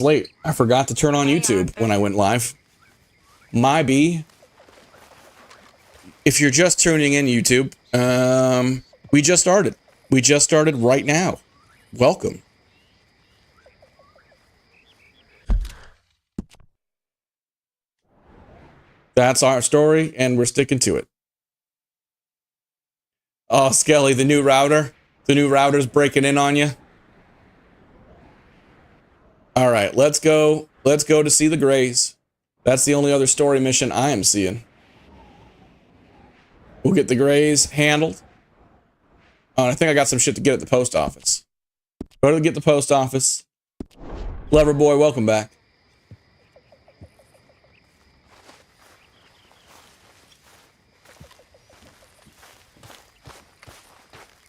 Late. I forgot to turn on YouTube when I went live. Maybe. If you're just tuning in, YouTube, we just started. We just started right now. Welcome. That's our story, and we're sticking to it. Oh, Skelly, the new router. The new router's breaking in on you. All right, let's go. Let's go to see the Grays. That's the only other story mission I am seeing. We'll get the Grays handled. Oh, and I think I got some shit to get at the post office. Go to get the post office. Lever boy, welcome back.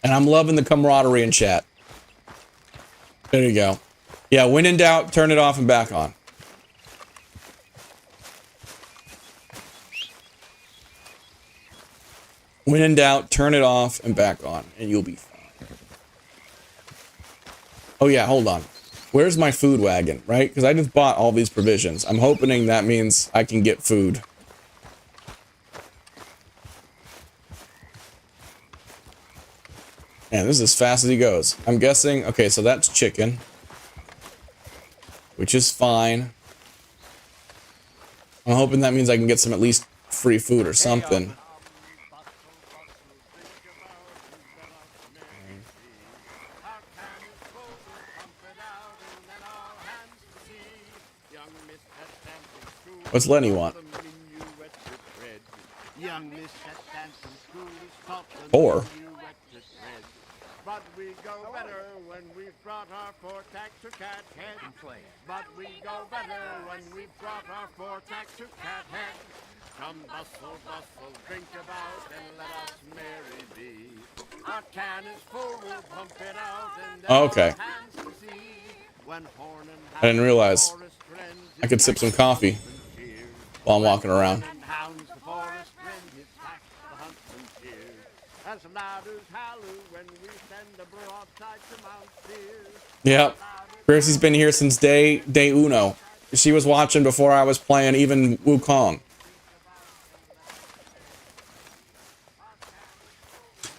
And I'm loving the camaraderie in chat. There you go. Yeah, when in doubt, turn it off and back on. When in doubt, turn it off and back on, and you'll be fine. Oh yeah, hold on. Where's my food wagon, right? Because I just bought all these provisions. I'm hoping that means I can get food. Man, this is as fast as he goes. I'm guessing, okay, so that's chicken. Which is fine. I'm hoping that means I can get some at least free food or something. What's Lenny want? Or But we go better when we've brought our four-tack to Cat Head. But we go better when we've brought our four-tack to Cat Head. Come bustle, bustle, drink about, and let us merry be. Our can is full, we'll pump it out, and okay. I didn't realize I could sip some coffee while I'm walking around. Yep. Gracie's been here since day uno. She was watching before I was playing even Wukong.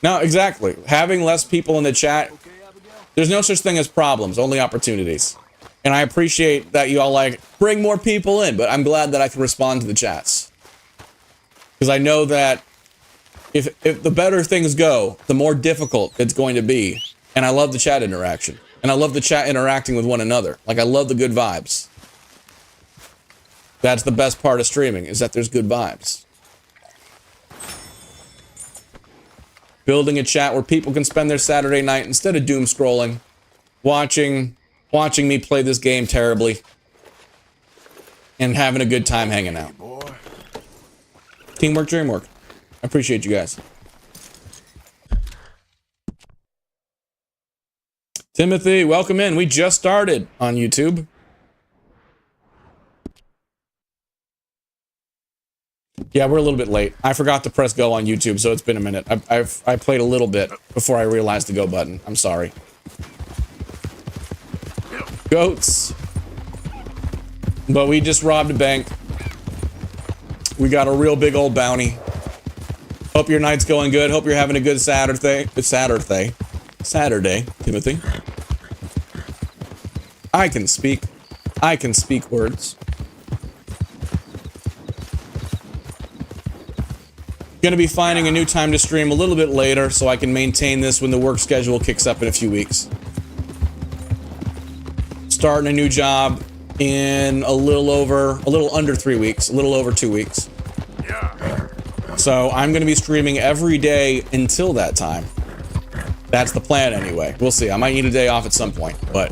No, exactly. Having less people in the chat, there's no such thing as problems, only opportunities. And I appreciate that you all like, bring more people in, but I'm glad that I can respond to the chats. Because I know that if the better things go, the more difficult it's going to be. And I love the chat interaction. And I love the chat interacting with one another. Like, I love the good vibes. That's the best part of streaming, is that there's good vibes. Building a chat where people can spend their Saturday night, instead of doom scrolling, watching me play this game terribly, and having a good time hanging out. Teamwork, dreamwork. I appreciate you guys. Timothy, welcome in. We just started on YouTube. Yeah, we're a little bit late. I forgot to press go on YouTube, so it's been a minute. I played a little bit before I realized the go button. I'm sorry. Goats. But we just robbed a bank. We got a real big old bounty. Hope your night's going good. Hope you're having a good Saturday, Timothy. I can speak. I can speak words. Gonna be finding a new time to stream a little bit later so I can maintain this when the work schedule kicks up in a few weeks. Starting a new job in a little under 3 weeks, a little over 2 weeks. So I'm going to be streaming every day until that time. That's the plan anyway. We'll see. I might need a day off at some point, but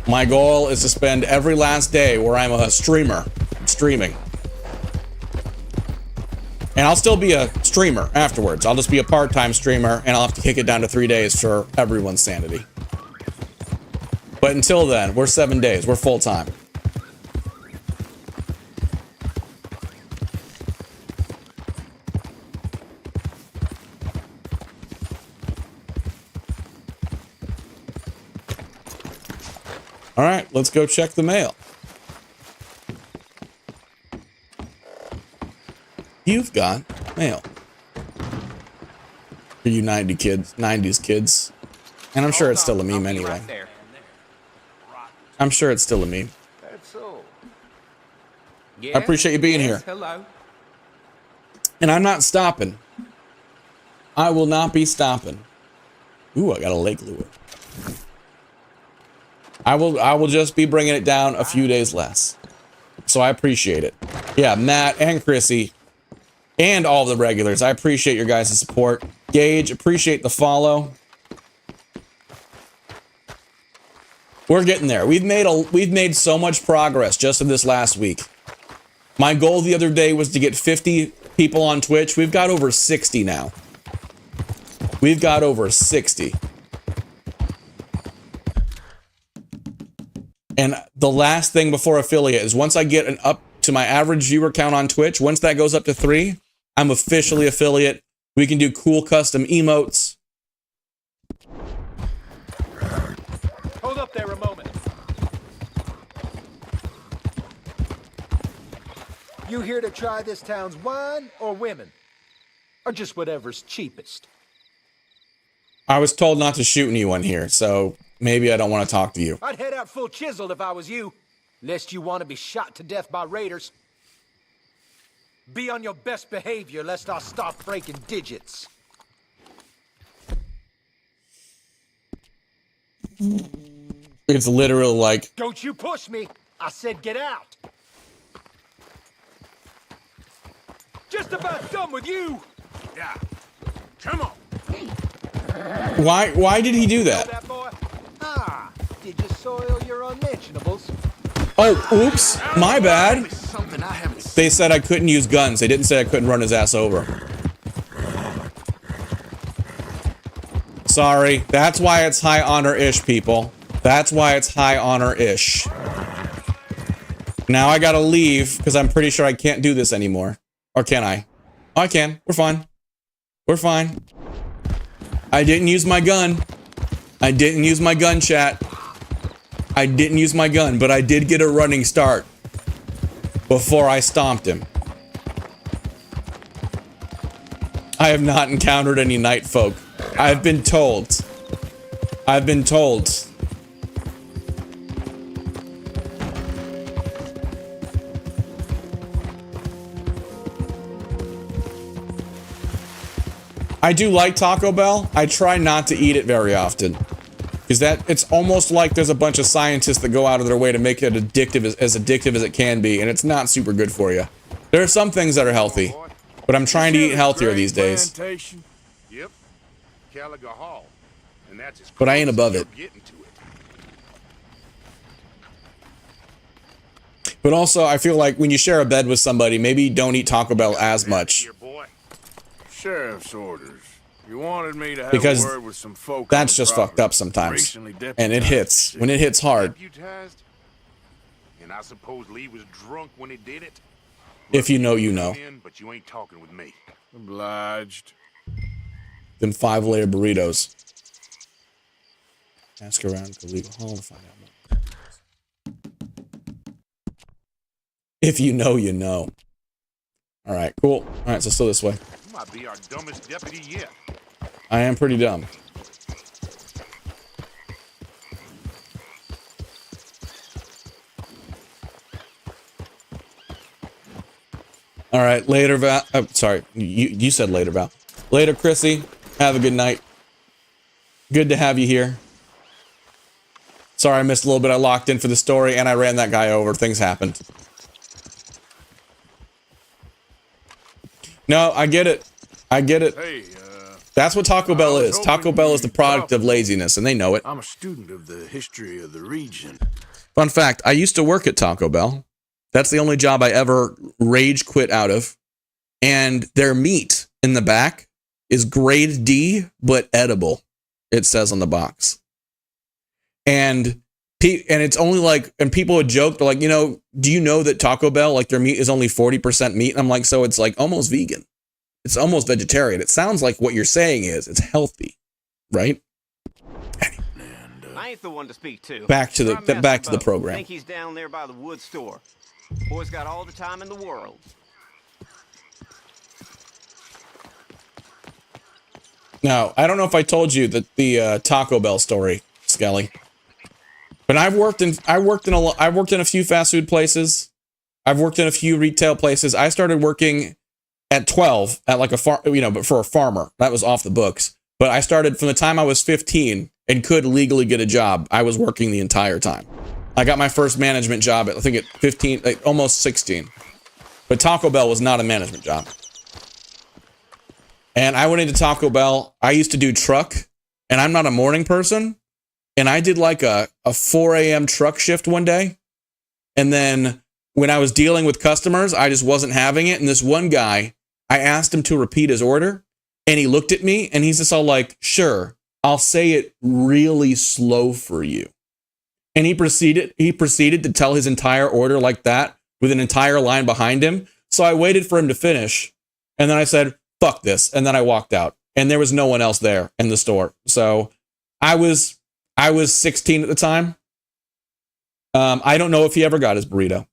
my goal is to spend every last day where I'm a streamer, streaming. And I'll still be a streamer afterwards. I'll just be a part-time streamer, and I'll have to kick it down to 3 days for everyone's sanity. But until then, we're 7 days. We're full-time. All right. let's go check the mail. You've got mail. For you 90s kids. And I'm sure it's still a meme anyway. I'm sure it's still a meme. That's so. I appreciate you being here. Hello. And I'm not stopping. I will not be stopping. Ooh, I got a lake lure. I will just be bringing it down a few days less. So I appreciate it. Yeah, Matt and Chrissy and all the regulars. I appreciate your guys' support. Gage, appreciate the follow. We're getting there. We've made so much progress just in this last week. My goal the other day was to get 50 people on Twitch. We've got over 60 now. We've got over 60. And the last thing before affiliate is once I get an up to my average viewer count on Twitch, once that goes up to 3, I'm officially affiliate. We can do cool custom emotes. Hold up there a moment. You here to try this town's wine or women? Or just whatever's cheapest? I was told not to shoot anyone here, so maybe I don't want to talk to you. I'd head out full chiseled if I was you. Lest you want to be shot to death by raiders. Be on your best behavior lest I stop breaking digits. It's literally like... Don't you push me! I said get out! Just about done with you! Yeah. Come on. Why did he do Know that? that boy? Ah, did you soil your unmentionables? Oh, oops. My bad. Something I haven't seen. They said I couldn't use guns. They didn't say I couldn't run his ass over. Sorry. That's why it's high honor-ish, people. That's why it's high honor-ish. Now I gotta leave, because I'm pretty sure I can't do this anymore. Or can I? Oh, I can. We're fine. We're fine. I didn't use my gun. I didn't use my gun, chat. I didn't use my gun, but I did get a running start before I stomped him. I have not encountered any night folk. I've been told. I've been told. I do like Taco Bell. I try not to eat it very often. Because it's almost like there's a bunch of scientists that go out of their way to make it addictive as addictive as it can be, and it's not super good for you. There are some things that are healthy, but I'm trying to eat healthier these days. Yep. Gallagher Hall. And that's as But I ain't above it. getting to it. But also, I feel like when you share a bed with somebody, maybe don't eat Taco Bell as much. Here, boy. Sheriff's orders. You wanted me to have Because a word with some folk. That's on the just fucked property. up sometimes. Recently And it hits. When it hits hard. Deputized? And I suppose Lee was drunk when he did it? If you know, you know. But you ain't talking with me. Obliged. Then 5-layer burritos. Ask around to legal hall to find out more. If you know, you know. Alright, cool. Alright, so still this way. You might be our dumbest deputy yet. I am pretty dumb. All right, later, Val. Oh, sorry, you said later, Val. Later, Chrissy. Have a good night. Good to have you here. Sorry, I missed a little bit. I locked in for the story, and I ran that guy over. Things happened. No, I get it. I get it. Hey, That's what Taco Bell is. Taco Bell is the product of laziness, and they know it. I'm a student of the history of the region. Fun fact, I used to work at Taco Bell. That's the only job I ever rage quit out of. And their meat in the back is grade D, but edible, it says on the box. And it's only like, and people would joke, they're like, you know, do you know that Taco Bell, like their meat is only 40% meat? And I'm like, so it's like almost vegan. It's almost vegetarian. It sounds like what you're saying is it's healthy, right? I ain't the one to speak to. Back to the Try messing back to the about. program. Think he's down there by the wood store. Boy's got all the time in the world. Now, I don't know if I told you that the Taco Bell story, Skelly. But I've worked in a few fast food places. I've worked in a few retail places. I started working at 12 at like a but for a farmer. That was off the books. But I started from the time I was 15 and could legally get a job. I was working the entire time. I got my first management job at, I think, at 15, like almost 16. But Taco Bell was not a management job. And I went into Taco Bell. I used to do truck, and I'm not a morning person. And I did like a 4 a.m. truck shift one day. And then when I was dealing with customers, I just wasn't having it. And this one guy, I asked him to repeat his order. And he looked at me and he's just all like, sure, I'll say it really slow for you. And he proceeded to tell his entire order like that with an entire line behind him. So I waited for him to finish. And then I said, fuck this. And then I walked out. And there was no one else there in the store. So I was 16 at the time. I don't know if he ever got his burrito.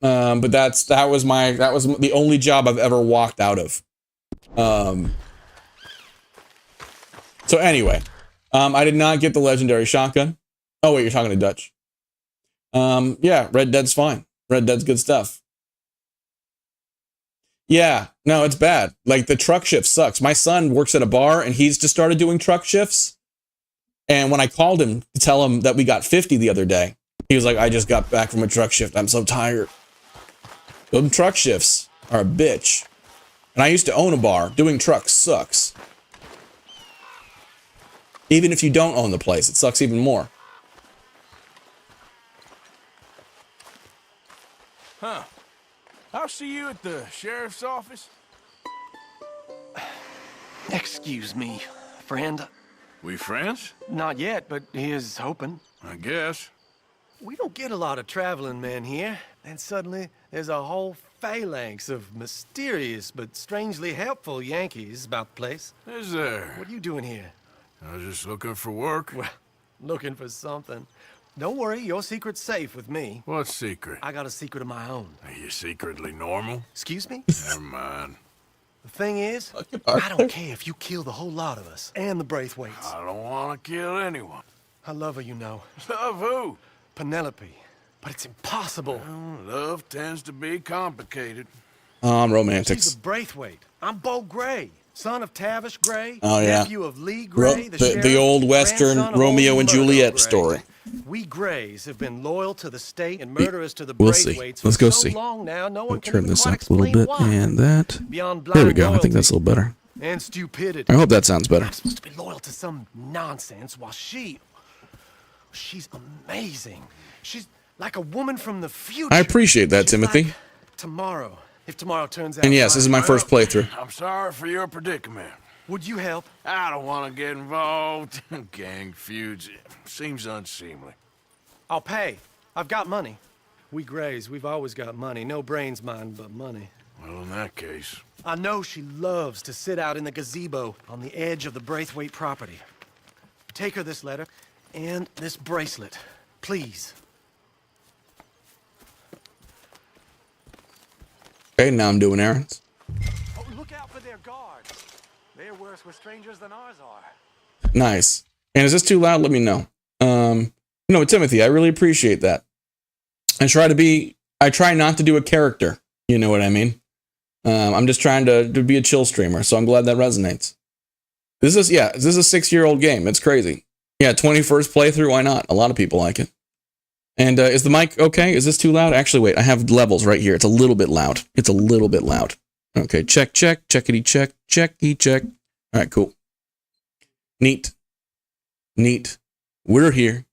But that was the only job I've ever walked out of. So anyway, I did not get the legendary shotgun. Oh wait, you're talking to Dutch. Yeah, Red Dead's fine. Red Dead's good stuff. Yeah, no, it's bad. Like the truck shift sucks. My son works at a bar and he's just started doing truck shifts. And when I called him to tell him that we got 50 the other day, he was like, I just got back from a truck shift. I'm so tired. Those truck shifts are a bitch. And I used to own a bar. Doing trucks sucks. Even if you don't own the place, it sucks even more. Huh. I'll see you at the sheriff's office. Excuse me, friend. We friends? Not yet, but he is hoping. I guess. We don't get a lot of traveling men here, and suddenly there's a whole phalanx of mysterious but strangely helpful Yankees about the place. Is there? What are you doing here? I was just looking for work. Well, looking for something. Don't worry, your secret's safe with me. What secret? I got a secret of my own. Are you secretly normal? Excuse me? Never mind. The thing is, I don't care if you kill the whole lot of us and the Braithwaites. I don't want to kill anyone. I love her, you know. Love who? Penelope. But it's impossible. Well, love tends to be complicated. Romantics. She's a Braithwaite. I'm Bo Gray, son of Tavish Gray, Oh, yeah. nephew of Lee Gray, The sheriff, old Western grandson of Romeo old and Murdo Juliet Gray. story. We Grays have been loyal to the state and murderous to the We'll see. Braithwaites Let's for go so see. long now, no one can Turn even this quite up a little explain bit why. and that. Beyond There we blind go. I think that's a little better. and stupidity. I hope that sounds better. I'm supposed to be loyal to some nonsense while she's amazing. She's like a woman from the future. I appreciate that, She's Timothy. like tomorrow, if tomorrow turns out And yes, this is my fine. first playthrough. I'm sorry for your predicament. Would you help? I don't want to get involved. Gang feuds seems unseemly. I'll pay. I've got money. We Grays, we've always got money. No brains, mind, but money. Well, in that case, I know she loves to sit out in the gazebo on the edge of the Braithwaite property. Take her this letter and this bracelet, please. Okay, now I'm doing errands. Oh, look out for their guards. They're worse with strangers than ours are. Nice. And is this too loud? Let me know. No, Timothy, I really appreciate that. I try not to do a character. You know what I mean? I'm just trying to be a chill streamer, so I'm glad that resonates. This is a 6-year-old game. It's crazy. Yeah, 21st playthrough, why not? A lot of people like it. And is the mic okay? Is this too loud? Actually, wait, I have levels right here. It's a little bit loud. It's a little bit loud. Okay, check, checkity check, checky check. All right, cool. Neat. We're here.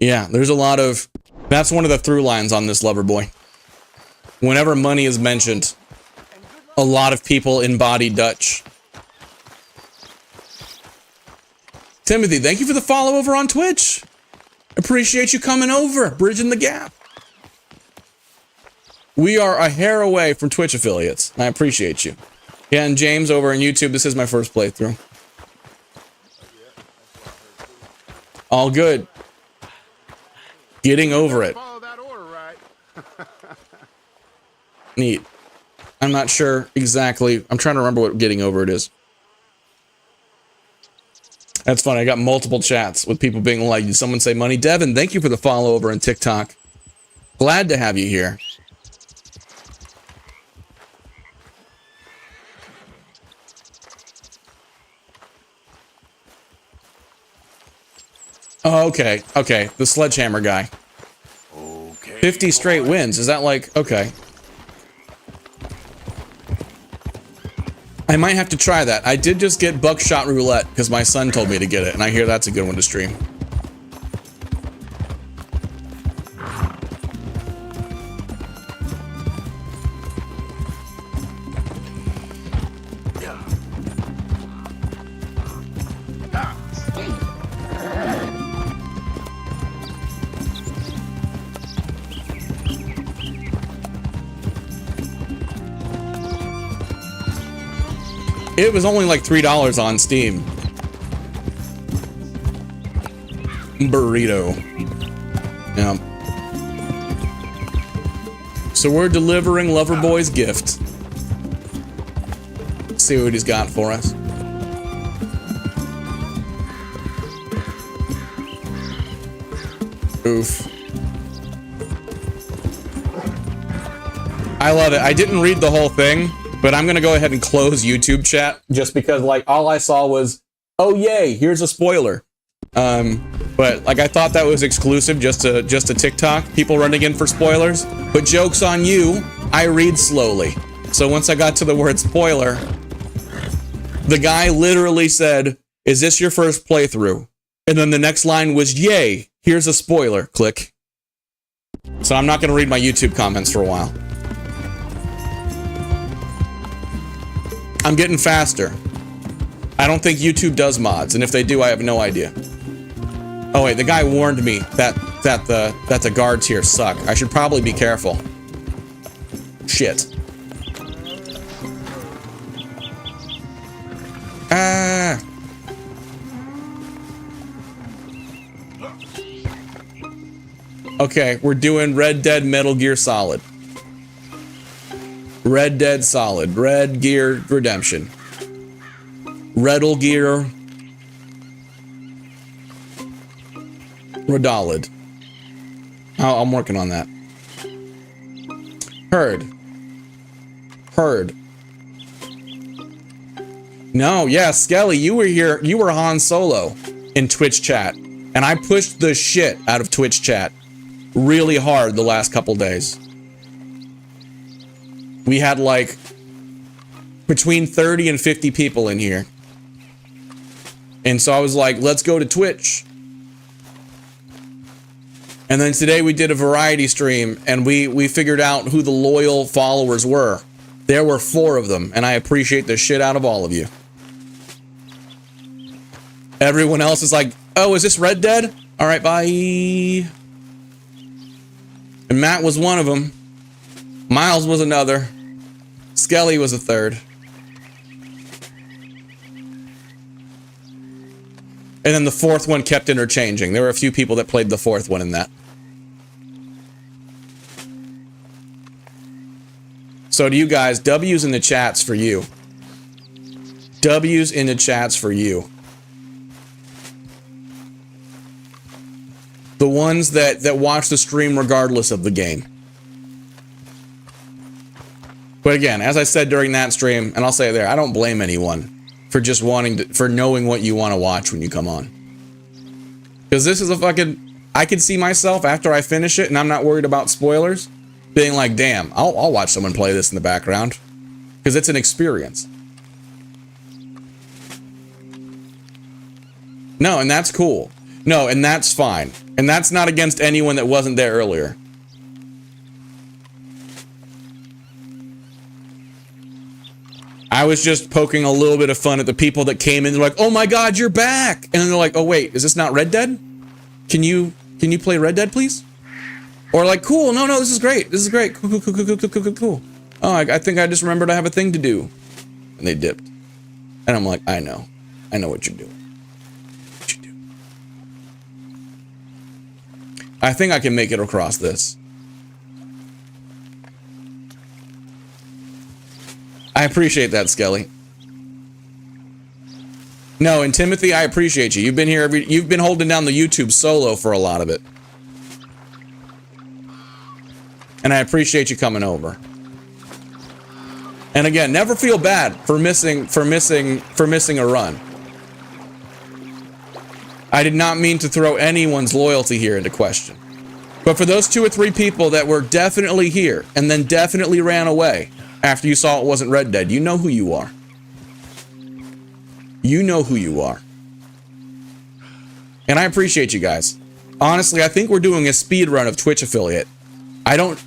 Yeah, there's a lot of... That's one of the through lines on this lover boy. Whenever money is mentioned, a lot of people embody Dutch. Timothy, thank you for the follow over on Twitch. Appreciate you coming over, bridging the gap. We are a hair away from Twitch affiliates. I appreciate you. Yeah, and James over on YouTube, this is my first playthrough. All good. Getting over it. Follow that order, right? Neat. I'm not sure exactly. I'm trying to remember what getting over it is. That's funny. I got multiple chats with people being like, did someone say money? Devin, thank you for the follow over on TikTok. Glad to have you here. Oh, okay. Okay. The sledgehammer guy. Okay. 50 straight wins. Is that like, okay. I might have to try that. I did just get buckshot roulette because my son told me to get it, and I hear that's a good one to stream. It was only like $3 on Steam. Burrito. Yeah. So we're delivering Loverboy's gift. See what he's got for us. Oof. I love it. I didn't read the whole thing, but I'm gonna go ahead and close YouTube chat just because like all I saw was, oh yay, here's a spoiler. But like I thought that was exclusive just to TikTok, people running in for spoilers. But joke's on you, I read slowly. So once I got to the word spoiler, the guy literally said, "Is this your first playthrough?" And then the next line was, "Yay, here's a spoiler." Click. So I'm not gonna read my YouTube comments for a while. I'm getting faster. I don't think YouTube does mods, and if they do, I have no idea. Oh wait, the guy warned me that the guards here suck. I should probably be careful. Shit. Ah. Okay, we're doing Red Dead Metal Gear Solid. Red Dead Solid. Red Gear Redemption. Redel Gear. Redolid. Oh, I'm working on that. Heard. No, yeah, Skelly, you were here. You were Han Solo in Twitch chat. And I pushed the shit out of Twitch chat really hard the last couple days. We had like between 30 and 50 people in here. And so I was like, let's go to Twitch. And then today we did a variety stream and we figured out who the loyal followers were. There were 4 of them, and I appreciate the shit out of all of you. Everyone else is like, oh, is this Red Dead? All right, bye. And Matt was one of them. Miles was another. Skelly was a third. And then the 4th one kept interchanging. There were a few people that played the 4th one in that. So to you guys, W's in the chats for you. W's in the chats for you. The ones that watch the stream regardless of the game. But again, as I said during that stream, and I'll say it there, I don't blame anyone for just for knowing what you want to watch when you come on. Because this is a fucking, I can see myself after I finish it and I'm not worried about spoilers, being like, damn, I'll watch someone play this in the background. Because it's an experience. No, and that's cool. No, and that's fine. And that's not against anyone that wasn't there earlier. I was just poking a little bit of fun at the people that came in. They're like, oh my god, you're back! And then they're like, oh wait, is this not Red Dead? Can you play Red Dead, please? Or like, cool, no, this is great. This is great. Cool. Oh, I think I just remembered I have a thing to do. And they dipped. And I'm like, I know what you're doing. I think I can make it across this. I appreciate that, Skelly. No, and Timothy, I appreciate you. You've been here you've been holding down the YouTube solo for a lot of it. And I appreciate you coming over. And again, never feel bad for missing a run. I did not mean to throw anyone's loyalty here into question. But for those 2 or 3 people that were definitely here and then definitely ran away after you saw it wasn't Red Dead, you know who you are. You know who you are. And I appreciate you guys. Honestly, I think we're doing a speed run of Twitch affiliate. I don't,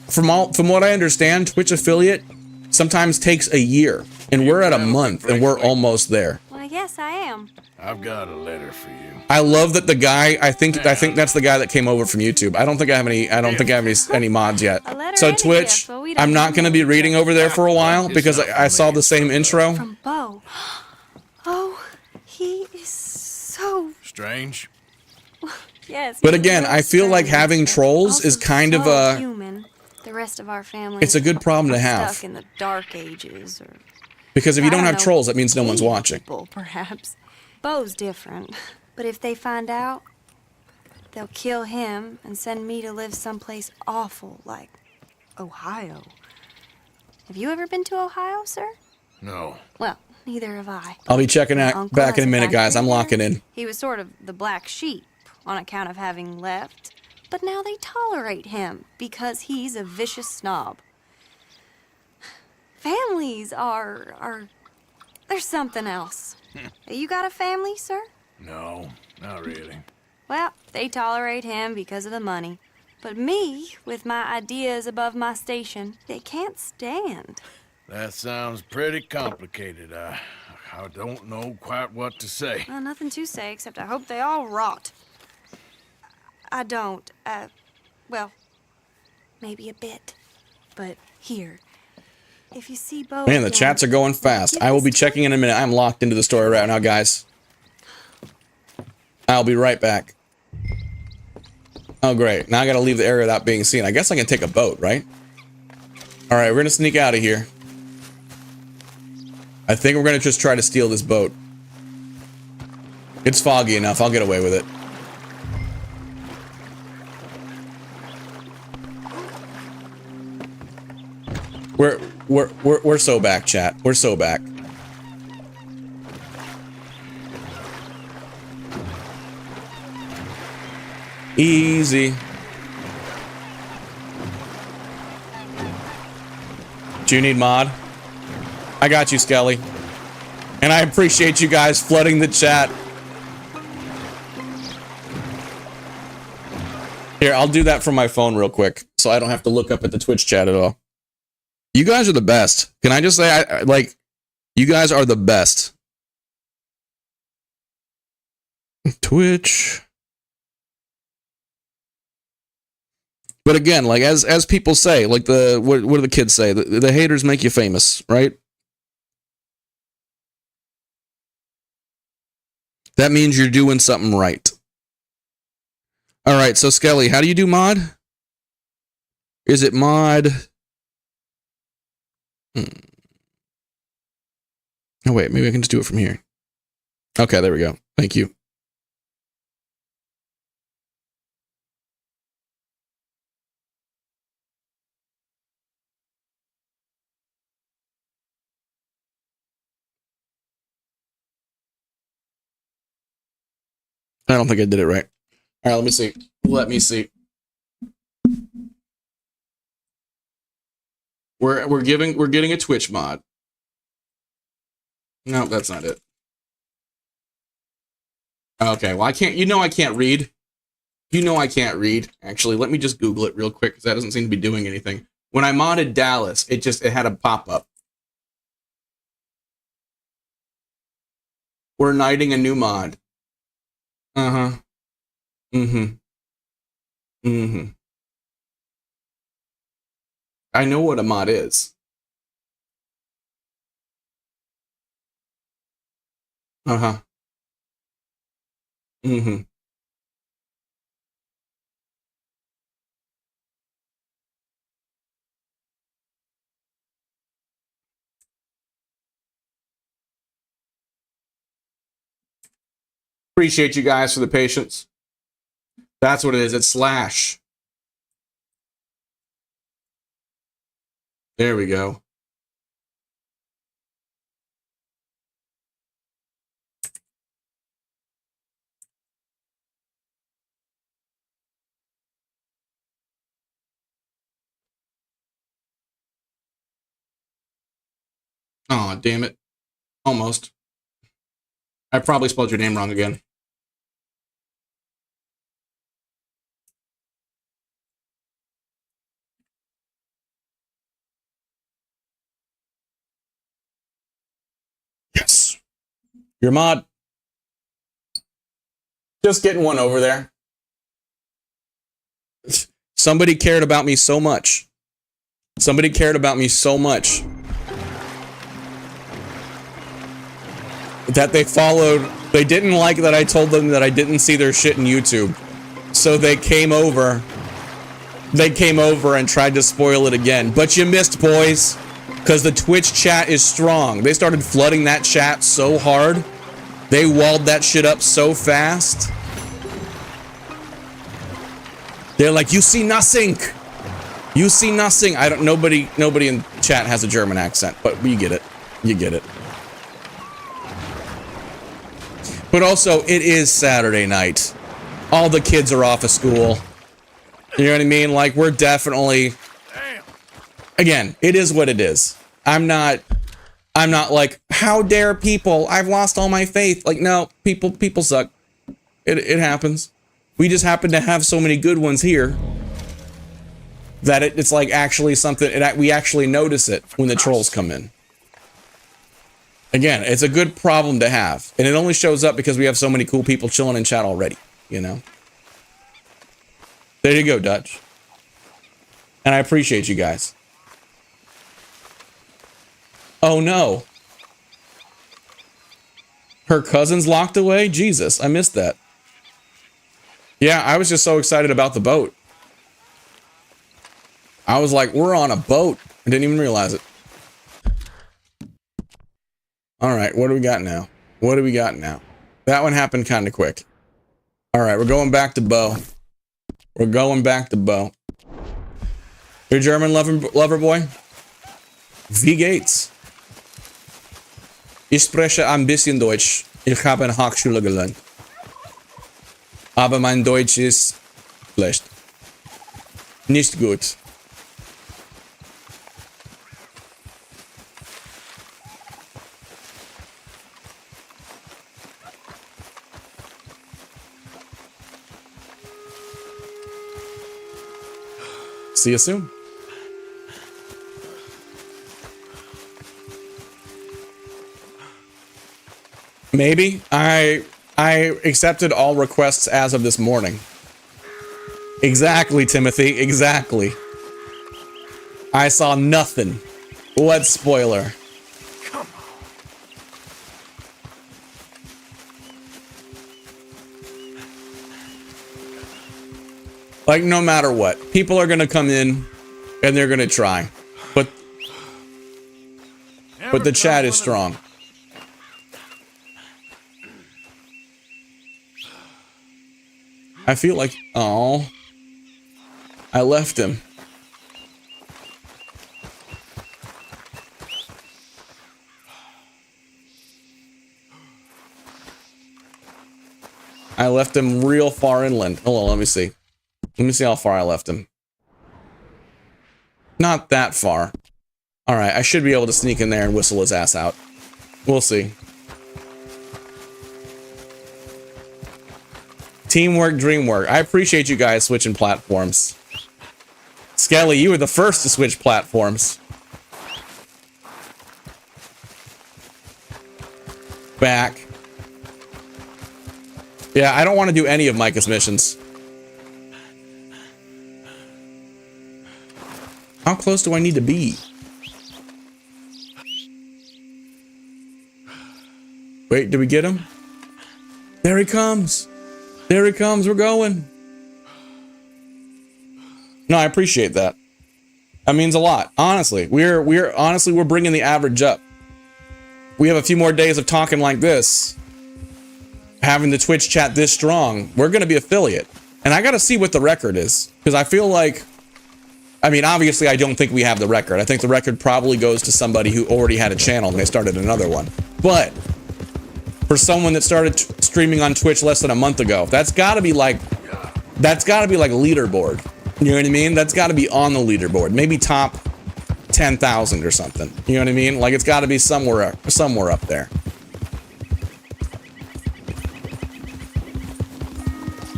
from what I understand, Twitch affiliate sometimes takes a year, and we're at a month, and we're almost there. Well, yes, I am. I've got a letter for you. I love that the guy. I think that's the guy that came over from YouTube. I don't think I have any mods yet. So Twitch, I'm not going to be reading over there for a while because I saw the same intro. From Bo. Oh, he is so Strange. yes. But he's again, so I feel like strange, having but trolls also is kind of so a. human. The rest of our family. It's a good problem to are have. Stuck in the dark ages, or Because if you I don't have know, trolls, that means no one's maybe watching. people, perhaps. Bo's different, but if they find out, they'll kill him and send me to live someplace awful like Ohio. Have you ever been to Ohio, sir? No. Well, neither have I. I'll be checking My out uncle back in has a minute, guys. I'm factory locking there. in. He was sort of the black sheep on account of having left, but now they tolerate him because he's a vicious snob. Families are there's something else. You got a family, sir? No, not really. Well, they tolerate him because of the money. But me, with my ideas above my station, they can't stand. That sounds pretty complicated. I don't know quite what to say. Well, nothing to say, except I hope they all rot. I don't, well, maybe a bit. But here, if you see Bo Man, the again, chats are going fast. I will be checking in a minute. I'm locked into the story right now, guys. I'll be right back. Oh, great. Now I gotta leave the area without being seen. I guess I can take a boat, right? Alright, we're gonna sneak out of here. I think we're gonna just try to steal this boat. It's foggy enough. I'll get away with it. We're so back, chat. We're so back. Easy. Do you need mod? I got you, Skelly. And I appreciate you guys flooding the chat. Here, I'll do that from my phone real quick, so I don't have to look up at the Twitch chat at all. You guys are the best. Can I just say, like, you guys are the best. Twitch. But again, like as people say, like what do the kids say? The haters make you famous, right? That means you're doing something right. All right, so Skelly, how do you do mod? Is it mod? Oh wait, maybe I can just do it from here. Okay, there we go. Thank you. I don't think I did it right. All right, let me see. Let me see. We're getting a Twitch mod. No, that's not it. Okay, well I can't read. You know I can't read. Actually, let me just Google it real quick because that doesn't seem to be doing anything. When I modded Dallas, it had a pop-up. We're knighting a new mod. Uh-huh. Mm-hmm. Mm-hmm. I know what a mod is. Uh-huh. Mm-hmm. Appreciate you guys for the patience. That's what it is. It's slash. There we go. Oh, damn it. Almost. I probably spelled your name wrong again. Yes. Your mod. Just getting one over there. Somebody cared about me so much. Somebody cared about me so much that they followed. They didn't like that I told them that I didn't see their shit in YouTube. So they came over. They came over and tried to spoil it again. But you missed, boys. Because the Twitch chat is strong. They started flooding that chat so hard. They walled that shit up so fast. They're like, you see nothing. You see nothing. I don't. Nobody in chat has a German accent, but you get it. You get it. But also, it is Saturday night. All the kids are off of school. You know what I mean? Like, we're definitely. Again, it is what it is. I'm not like, how dare people? I've lost all my faith. Like, no, people suck. It happens. We just happen to have so many good ones here that it's like actually something. We actually notice it when the trolls come in. Again, it's a good problem to have, and it only shows up because we have so many cool people chilling in chat already. You know. There you go, Dutch. And I appreciate you guys. Oh no. Her cousin's locked away? Jesus, I missed that. Yeah, I was just so excited about the boat. I was like, we're on a boat. I didn't even realize it. Alright, what do we got now? What do we got now? That one happened kind of quick. Alright, we're going back to Bo. We're going back to Bo. Your German lover boy? Wie geht's? Ich spreche ein bisschen Deutsch. Ich habe in Hochschule gelernt. Aber mein Deutsch ist schlecht. Nicht gut. See you soon. Maybe. I accepted all requests as of this morning. Exactly, Timothy. Exactly. I saw nothing. What spoiler? Come on. Like, no matter what, people are gonna come in and they're gonna try. But the chat is strong. I feel like, oh, I left him. I left him real far inland. Hold on, let me see. Let me see how far I left him. Not that far. All right, I should be able to sneak in there and whistle his ass out. We'll see. Teamwork, dreamwork. I appreciate you guys switching platforms. Skelly, you were the first to switch platforms. Back. Yeah, I don't want to do any of Micah's missions. How close do I need to be? Wait, did we get him? There he comes. There he comes. We're going. No, I appreciate that. That means a lot. Honestly, we're bringing the average up. We have a few more days of talking like this, having the Twitch chat this strong, we're going to be affiliate. And I got to see what the record is. Because I feel like, I mean, obviously I don't think we have the record. I think the record probably goes to somebody who already had a channel and they started another one. But for someone that started streaming on Twitch less than a month ago, that's got to be like leaderboard. You know what I mean? That's got to be on the leaderboard. Maybe top 10,000 or something. You know what I mean? Like, it's got to be somewhere up there.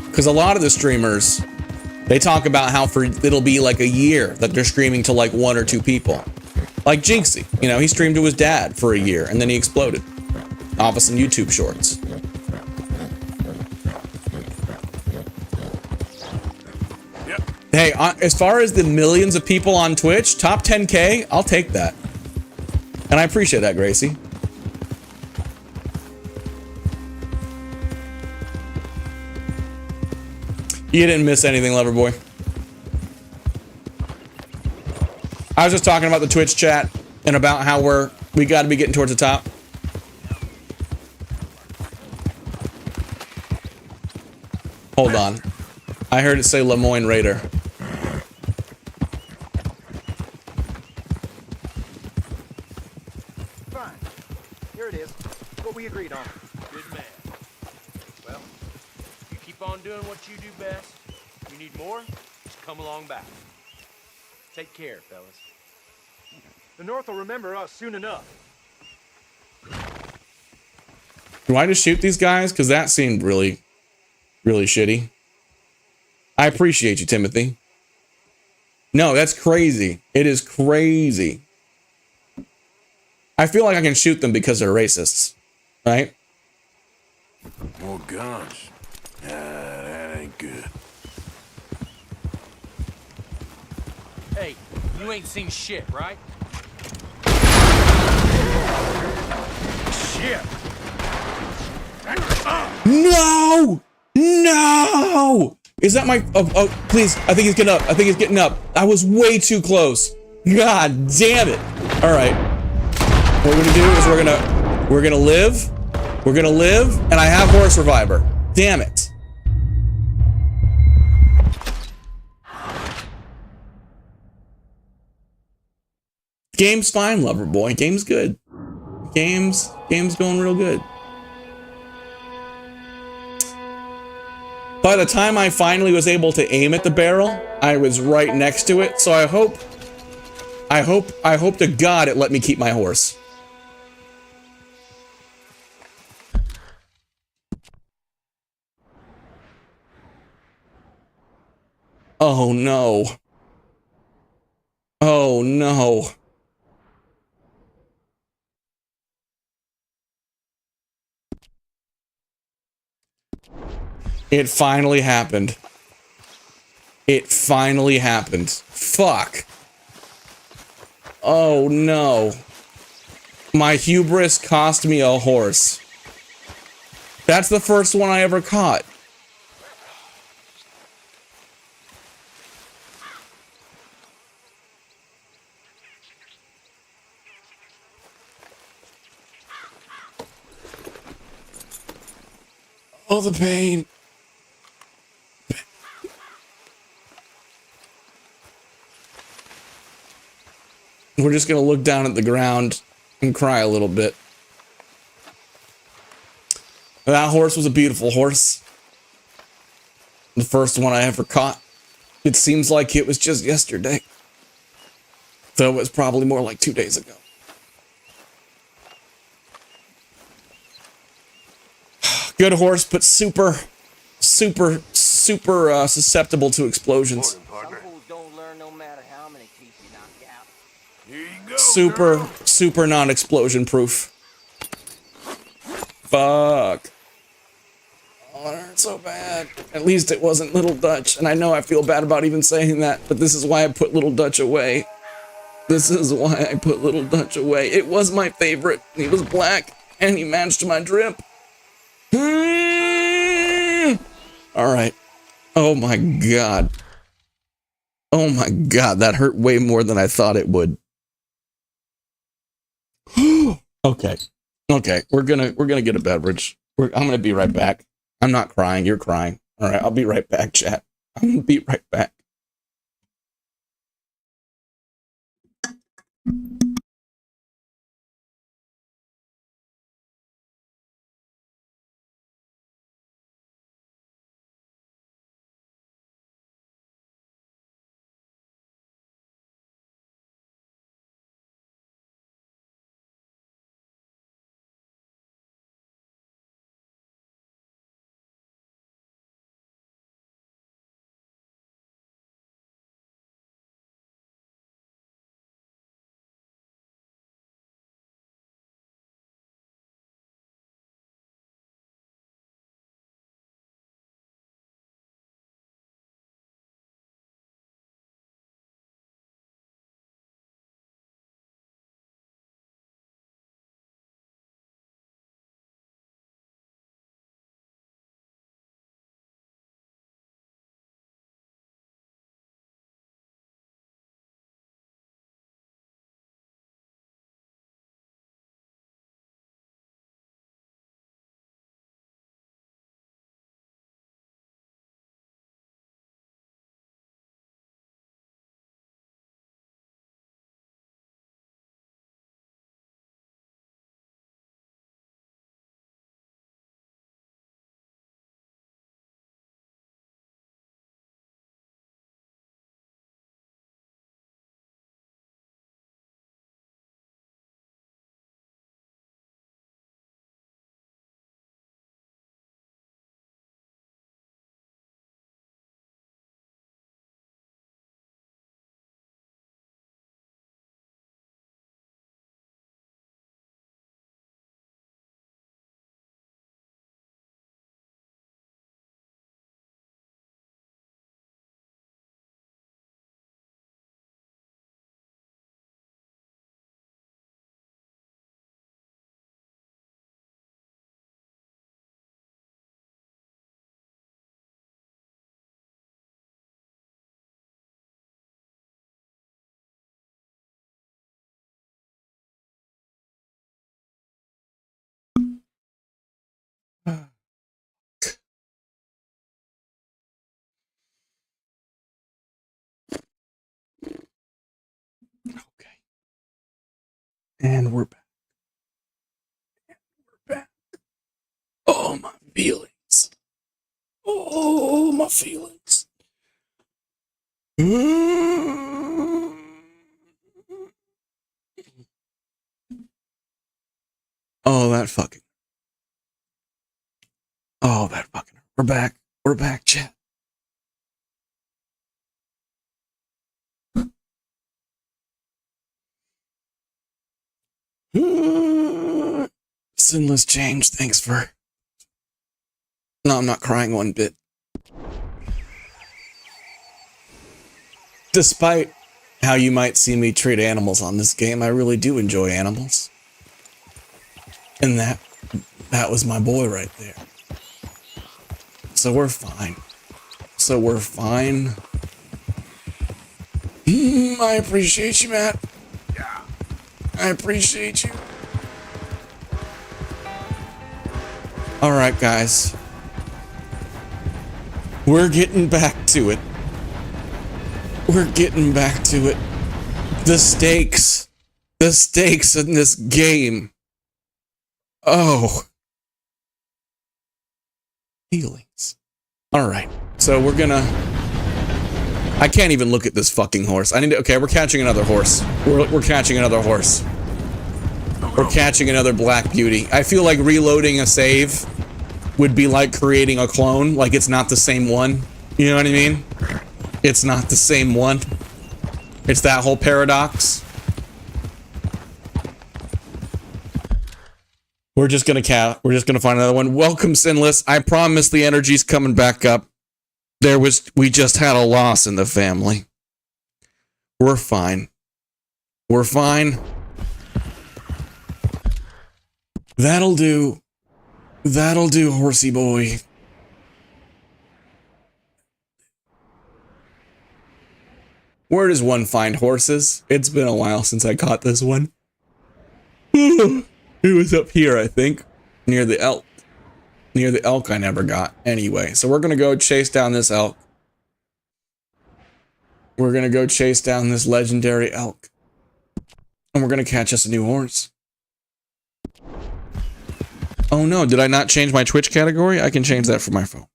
Because a lot of the streamers, they talk about how it'll be like a year that they're streaming to like 1 or 2 people. Like Jinxie, you know, he streamed to his dad for a year and then he exploded off of some YouTube shorts. Hey, as far as the millions of people on Twitch, top 10K, I'll take that. And I appreciate that, Gracie. You didn't miss anything, Loverboy. I was just talking about the Twitch chat and about how we got to be getting towards the top. Hold on. I heard it say Lemoyne Raider. Fine. Here it is. What we agreed on. Good man. Well, you keep on doing what you do best. You need more? Come along back. Take care, fellas. The North will remember us soon enough. Do I just shoot these guys? Because that seemed really, really shitty. I appreciate you, Timothy. No, that's crazy. It is crazy. I feel like I can shoot them because they're racists, right? More guns. That ain't good. Hey, you ain't seen shit, right? Shit! No! No! Is that my... Oh, please. I think he's getting up. I think he's getting up. I was way too close. God damn it. All right. What we're going to do is we're going to live. We're going to live. And I have Horse Reviver. Damn it. Game's fine, lover boy. Game's good. Game's going real good. By the time I finally was able to aim at the barrel, I was right next to it. So I hope to God it let me keep my horse. Oh no. Oh no. It finally happened. It finally happened. Fuck. Oh no. My hubris cost me a horse. That's the first one I ever caught. Oh, the pain. We're just gonna look down at the ground and cry a little bit. That horse was a beautiful horse. The first one I ever caught. It seems like it was just yesterday. Though it was probably more like 2 days ago. Good horse, but super susceptible to explosions. Some fools don't learn no matter how many teeth you knock out. Here you go, Super non-explosion proof. Fuck. Oh, it hurt so bad. At least it wasn't Little Dutch, and I know I feel bad about even saying that, but this is why I put Little Dutch away. This is why I put Little Dutch away. It was my favorite. He was black, and he matched my drip. All right. Oh my God. Oh my God, that hurt way more than I thought it would. Okay. Okay, we're gonna get a beverage. I'm gonna be right back. I'm not crying. You're crying. All right, I'll be right back, chat. I'm gonna be right back. Okay. And we're back. We're back. Oh, my feelings. Oh, my feelings. Oh, that fucking. Oh, that fucking. We're back. We're back, chat. Sinless change. Thanks for. No, I'm not crying one bit. Despite how you might see me treat animals on this game, I really do enjoy animals. And that was my boy right there. So we're fine. So we're fine. I appreciate you, Matt. I appreciate you. All right, guys. We're getting back to it. We're getting back to it. The stakes in this game. Oh. Feelings. All right. So we're gonna. I can't even look at this fucking horse. I need to. Okay, we're catching another horse. We're catching another horse. We're catching another Black Beauty. I feel like reloading a save would be like creating a clone. Like it's not the same one. You know what I mean? It's not the same one. It's that whole paradox. We're just gonna find another one. Welcome, Sinless. I promise the energy's coming back up. We just had a loss in the family. We're fine. We're fine. That'll do. That'll do, horsey boy. Where does one find horses? It's been a while since I caught this one. It was up here, I think, near the elk. near the elk I never got anyway. So we're going to go chase down this elk. We're going to go chase down this legendary elk. And we're going to catch us a new horse. Oh no, did I not change my Twitch category? I can change that for my phone.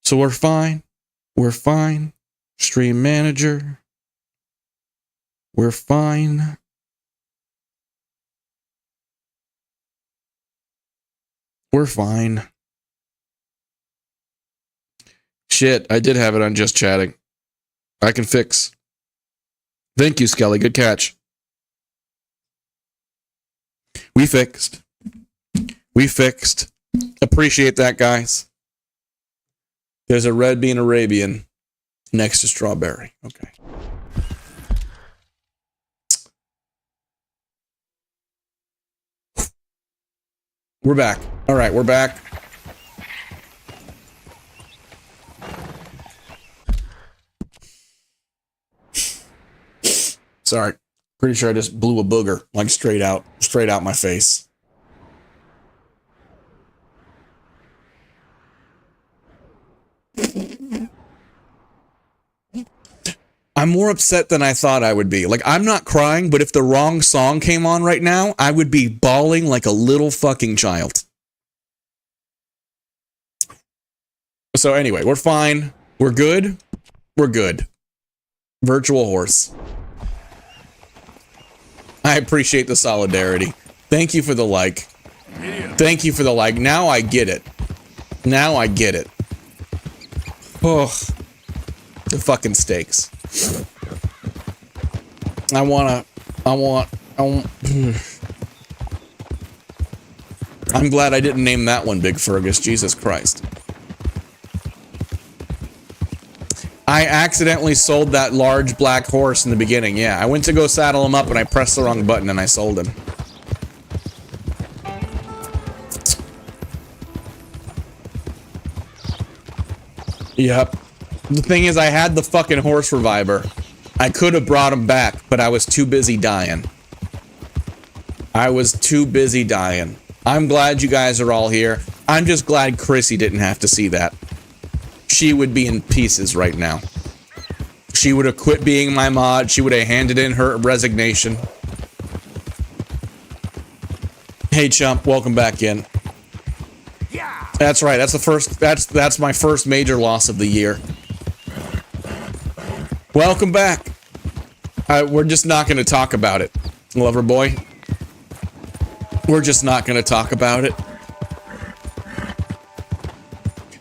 So we're fine. We're fine. Stream manager. We're fine. We're fine. Shit, I did have it on just chatting. I can fix. Thank you, Skelly. Good catch. We fixed. We fixed. Appreciate that, guys. There's a red bean Arabian next to strawberry. Okay. We're back. All right, we're back. Sorry. Pretty sure I just blew a booger, like straight out my face. I'm more upset than I thought I would be. Like, I'm not crying, but if the wrong song came on right now, I would be bawling like a little fucking child. So anyway, we're fine. We're good. We're good. Virtual horse. I appreciate the solidarity. Thank you for the like. Thank you for the like. Now I get it. Now I get it. Oh, the fucking stakes. I want. I'm glad I didn't name that one Big Fergus. Jesus Christ. I accidentally sold that large black horse in the beginning. Yeah, I went to go saddle him up and I pressed the wrong button and I sold him. Yep. The thing is, I had the fucking horse reviver. I could have brought him back, but I was too busy dying. I was too busy dying. I'm glad you guys are all here. I'm just glad Chrissy didn't have to see that. She would be in pieces right now. She would have quit being my mod. She would have handed in her resignation. Hey, chump, welcome back in. Yeah. That's right. That's the first. That's my first major loss of the year. Welcome back. We're just not going to talk about it, lover boy. We're just not going to talk about it.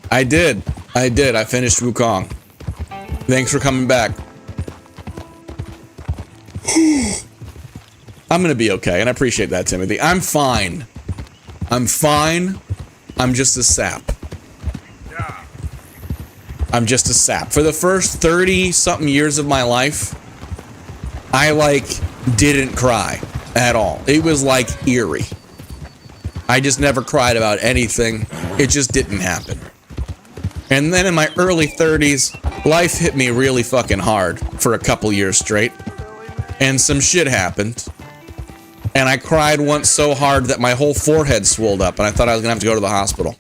I did. I finished Wukong. Thanks for coming back. I'm gonna be okay, and I appreciate that, Timothy. I'm fine. I'm fine. I'm just a sap. I'm just a sap. For the first 30-something years of my life, I, like, didn't cry at all. It was, like, eerie. I just never cried about anything. It just didn't happen. And then in my early 30s, life hit me really fucking hard for a couple years straight. And some shit happened. And I cried once so hard that my whole forehead swelled up and I thought I was gonna have to go to the hospital.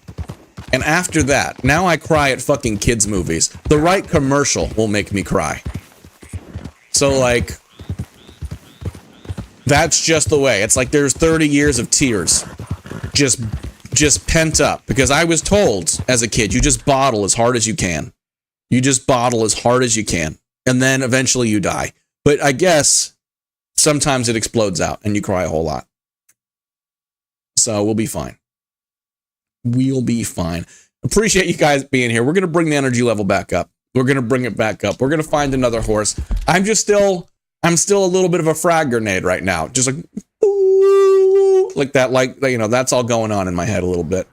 And after that, now I cry at fucking kids' movies. The right commercial will make me cry. So, like, that's just the way. It's like there's 30 years of tears. Just pent up, because I was told as a kid, you just bottle as hard as you can. You just bottle as hard as you can, and then eventually you die. But I guess sometimes it explodes out and you cry a whole lot. So we'll be fine. We'll be fine. Appreciate you guys being here. We're going to bring the energy level back up. We're going to bring it back up. We're going to find another horse. I'm still a little bit of a frag grenade right now. Just like that, like, you know, that's all going on in my head a little bit.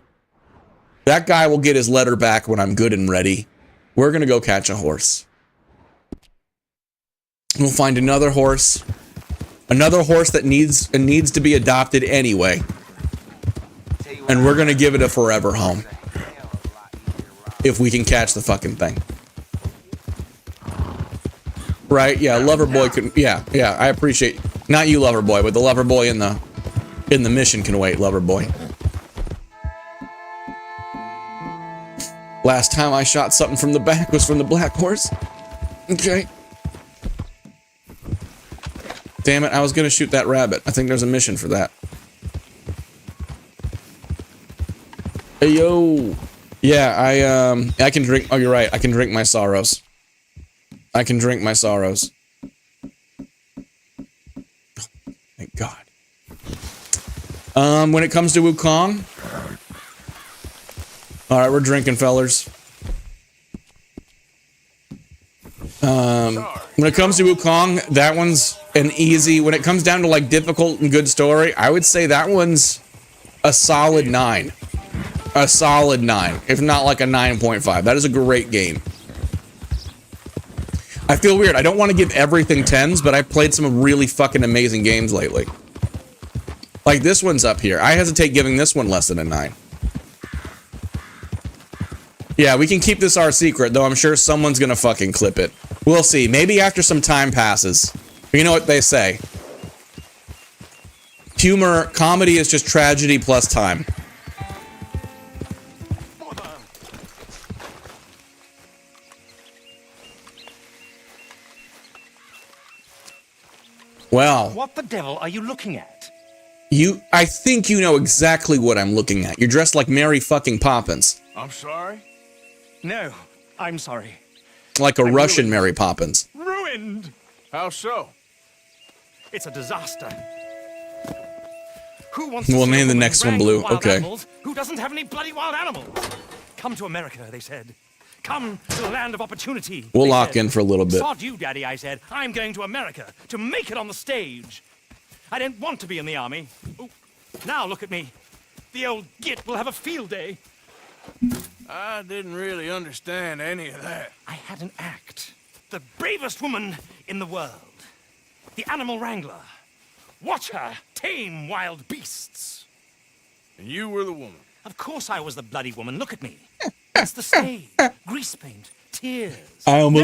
That guy will get his letter back when I'm good and ready. We're going to go catch a horse. We'll find another horse. Another horse that needs to be adopted anyway. And we're going to give it a forever home. If we can catch the fucking thing. Right? Yeah, Loverboy can... Yeah, I appreciate... Not you, Loverboy, but the Loverboy in the mission can wait, Loverboy. Last time I shot something from the back was from the black horse. Okay. Damn it, I was gonna shoot that rabbit. I think there's a mission for that. Hey, yo. Yeah, I can drink, oh, you're right. I can drink my sorrows. I can drink my sorrows. Oh, thank God. When it comes to Wukong, all right, we're drinking, fellers. When it comes to Wukong, that one's an easy. When it comes down to like difficult and good story, I would say that one's a solid 9. A solid 9, if not like a 9.5. That is a great game. I feel weird. I don't want to give everything 10s, but I've played some really fucking amazing games lately. Like this one's up here. I hesitate giving this one less than a 9. Yeah, we can keep this our secret, though I'm sure someone's gonna fucking clip it. We'll see. Maybe after some time passes. You know what they say. Humor, comedy is just tragedy plus time. Well. What the devil are you looking at? I think you know exactly what I'm looking at. You're dressed like Mary fucking Poppins. I'm sorry? No, I'm sorry. Like a Russian Mary Poppins. Ruined! How so? It's a disaster. Who wants We'll to name the next one Blue. Okay. Animals? Who doesn't have any bloody wild animals? Come to America, they said. Come to the land of opportunity. We'll lock in for a little bit. Sod you, Daddy, I said. I'm going to America to make it on the stage. I don't want to be in the army. Ooh, now look at me. The old git will have a field day. I didn't really understand any of that. I had an act. The bravest woman in the world. The animal wrangler. Watch her tame wild beasts. And you were the woman. Of course I was the bloody woman. Look at me. It's the stage. Grease paint. Tears. I'm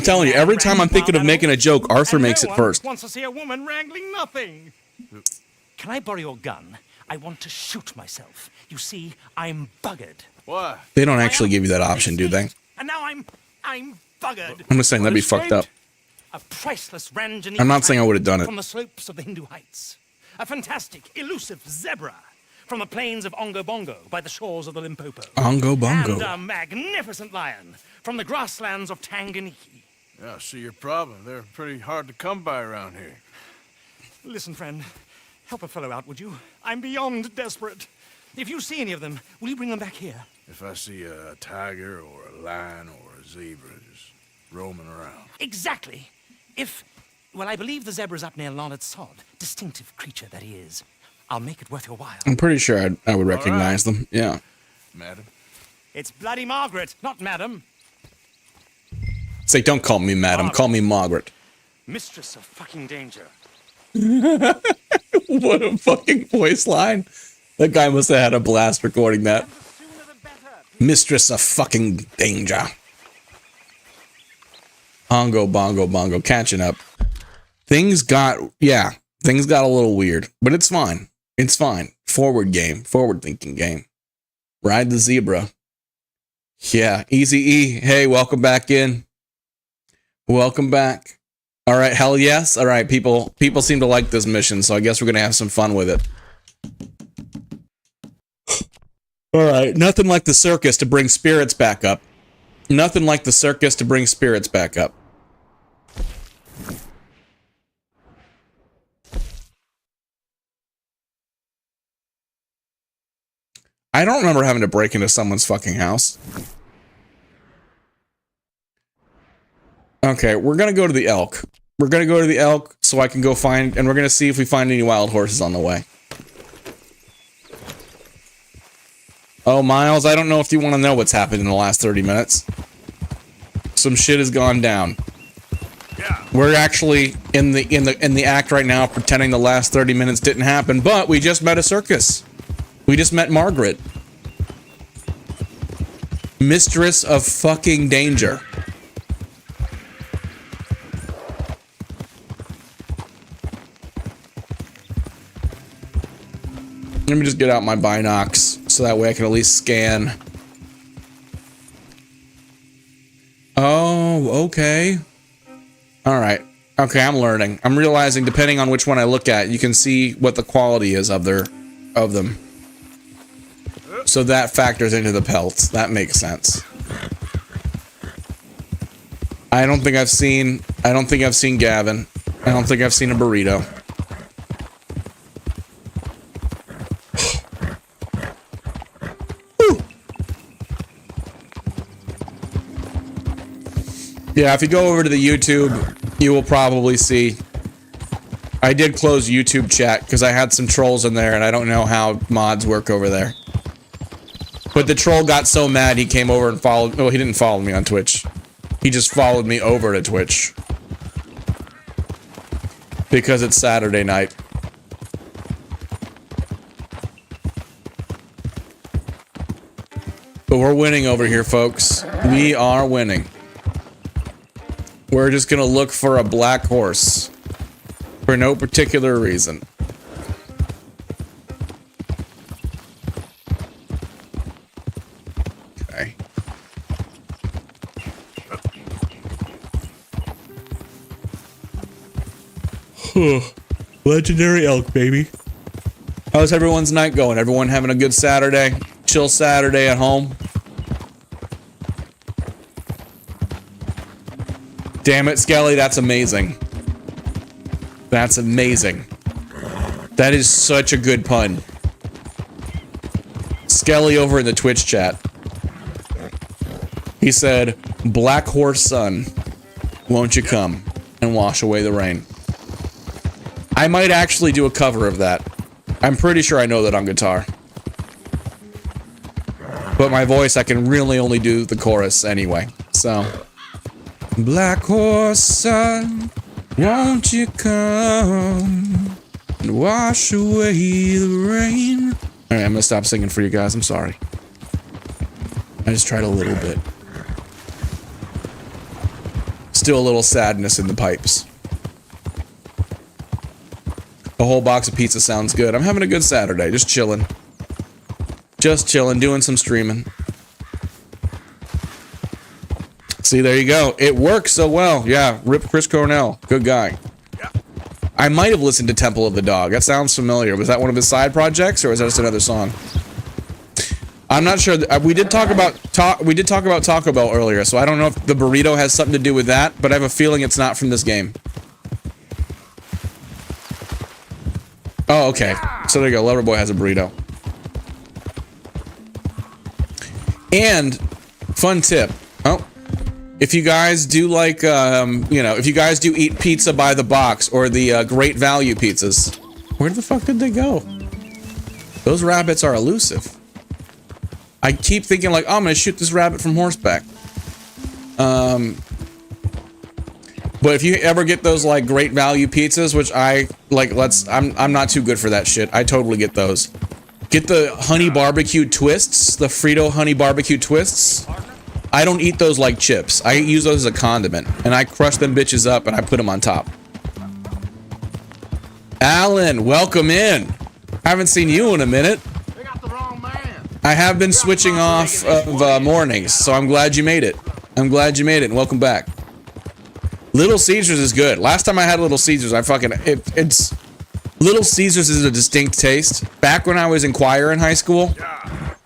telling you, every time I'm thinking of making a joke, Arthur makes it first. No one wants to see a woman wrangling nothing. Can I borrow your gun? I want to shoot myself. You see, I'm buggered. Why? They don't actually give you that option, do they? And now I'm buggered. I'm just saying that'd be fucked up. A priceless Ranjanese I'm not saying I would have done it. from the slopes of the Hindu Heights. A fantastic, elusive zebra from the plains of Ongo Bongo by the shores of the Limpopo. Ongo Bongo. And a magnificent lion from the grasslands of Tanganyika. Yeah, I see your problem. They're pretty hard to come by around here. Listen, friend, help a fellow out, would you? I'm beyond desperate. If you see any of them, will you bring them back here? If I see a tiger or a lion or a zebra just roaming around. Exactly. Well, I believe the zebra's up near Larned Sod. Distinctive creature that he is. I'll make it worth your while. I'm pretty sure I would recognize them. Yeah. Madam? It's Bloody Margaret, not Madam. Say, don't call me madam. Call me Margaret. Mistress of fucking danger. What a fucking voice line. That guy must have had a blast recording that. Mistress of fucking danger. Ongo, bongo, bongo. Catching up. Things got a little weird. But it's fine. It's fine. Forward game. Forward thinking game. Ride the zebra. Yeah. Easy E. Hey, welcome back in. Welcome back. All right. Hell yes. All right. People seem to like this mission, so I guess we're going to have some fun with it. All right. Nothing like the circus to bring spirits back up. Nothing like the circus to bring spirits back up. I don't remember having to break into someone's fucking house. Okay, we're gonna go to the elk. We're gonna go to the elk so I can go find, and we're gonna see if we find any wild horses on the way. Oh, Miles, I don't know if you want to know what's happened in the last 30 minutes. Some shit has gone down. Yeah. We're actually in the act right now, pretending the last 30 minutes didn't happen, but we just met a circus. We just met Margaret. Mistress of fucking danger. Let me just get out my binocs so that way I can at least scan. Oh, okay. All right. Okay, I'm learning. I'm realizing depending on which one I look at, you can see what the quality is of them. So that factors into the pelts. That makes sense. I don't think I've seen Gavin. I don't think I've seen a burrito. Yeah, if you go over to the YouTube, you will probably see. I did close YouTube chat because I had some trolls in there and I don't know how mods work over there. But the troll got so mad he came over and followed. Well, he didn't follow me on Twitch. He just followed me over to Twitch. Because it's Saturday night. But we're winning over here, folks. We are winning. We're just gonna look for a black horse. For no particular reason. Okay. Legendary elk, baby. How's everyone's night going? Everyone having a good Saturday? Chill Saturday at home? Damn it, Skelly, that's amazing. That's amazing. That is such a good pun. Skelly over in the Twitch chat. He said, "Black horse sun, won't you come and wash away the rain?" I might actually do a cover of that. I'm pretty sure I know that on guitar. But my voice, I can really only do the chorus anyway, so... Black horse sun, won't you come and wash away the rain? Alright, I'm gonna stop singing for you guys. I'm sorry. I just tried a little bit. Still a little sadness in the pipes. A whole box of pizza sounds good. I'm having a good Saturday. Just chilling. Just chilling, doing some streaming. See, there you go. It works so well. Yeah, rip Chris Cornell. Good guy. Yeah. I might have listened to Temple of the Dog. That sounds familiar. Was that one of his side projects, or was that just another song? I'm not sure. We did talk about Taco Bell earlier, so I don't know if the burrito has something to do with that, but I have a feeling it's not from this game. Oh, okay. So there you go. Loverboy has a burrito. And fun tip. Oh. If you guys do like, you know, if you guys do eat pizza by the box or the great value pizzas, where the fuck did they go? Those rabbits are elusive. I keep thinking like, oh, I'm gonna shoot this rabbit from horseback. But if you ever get those like great value pizzas, which I like, I'm not too good for that shit. I totally get those. Get the honey barbecue twists, the Frito honey barbecue twists. I don't eat those like chips. I use those as a condiment, and I crush them bitches up and I put them on top. Alan, welcome in. Haven't seen you in a minute. They got the wrong man. I have been switching off of mornings, so I'm glad you made it. I'm glad you made it, and welcome back. Little Caesars is good. Last time I had Little Caesars, it's Little Caesars is a distinct taste. Back when I was in choir in high school,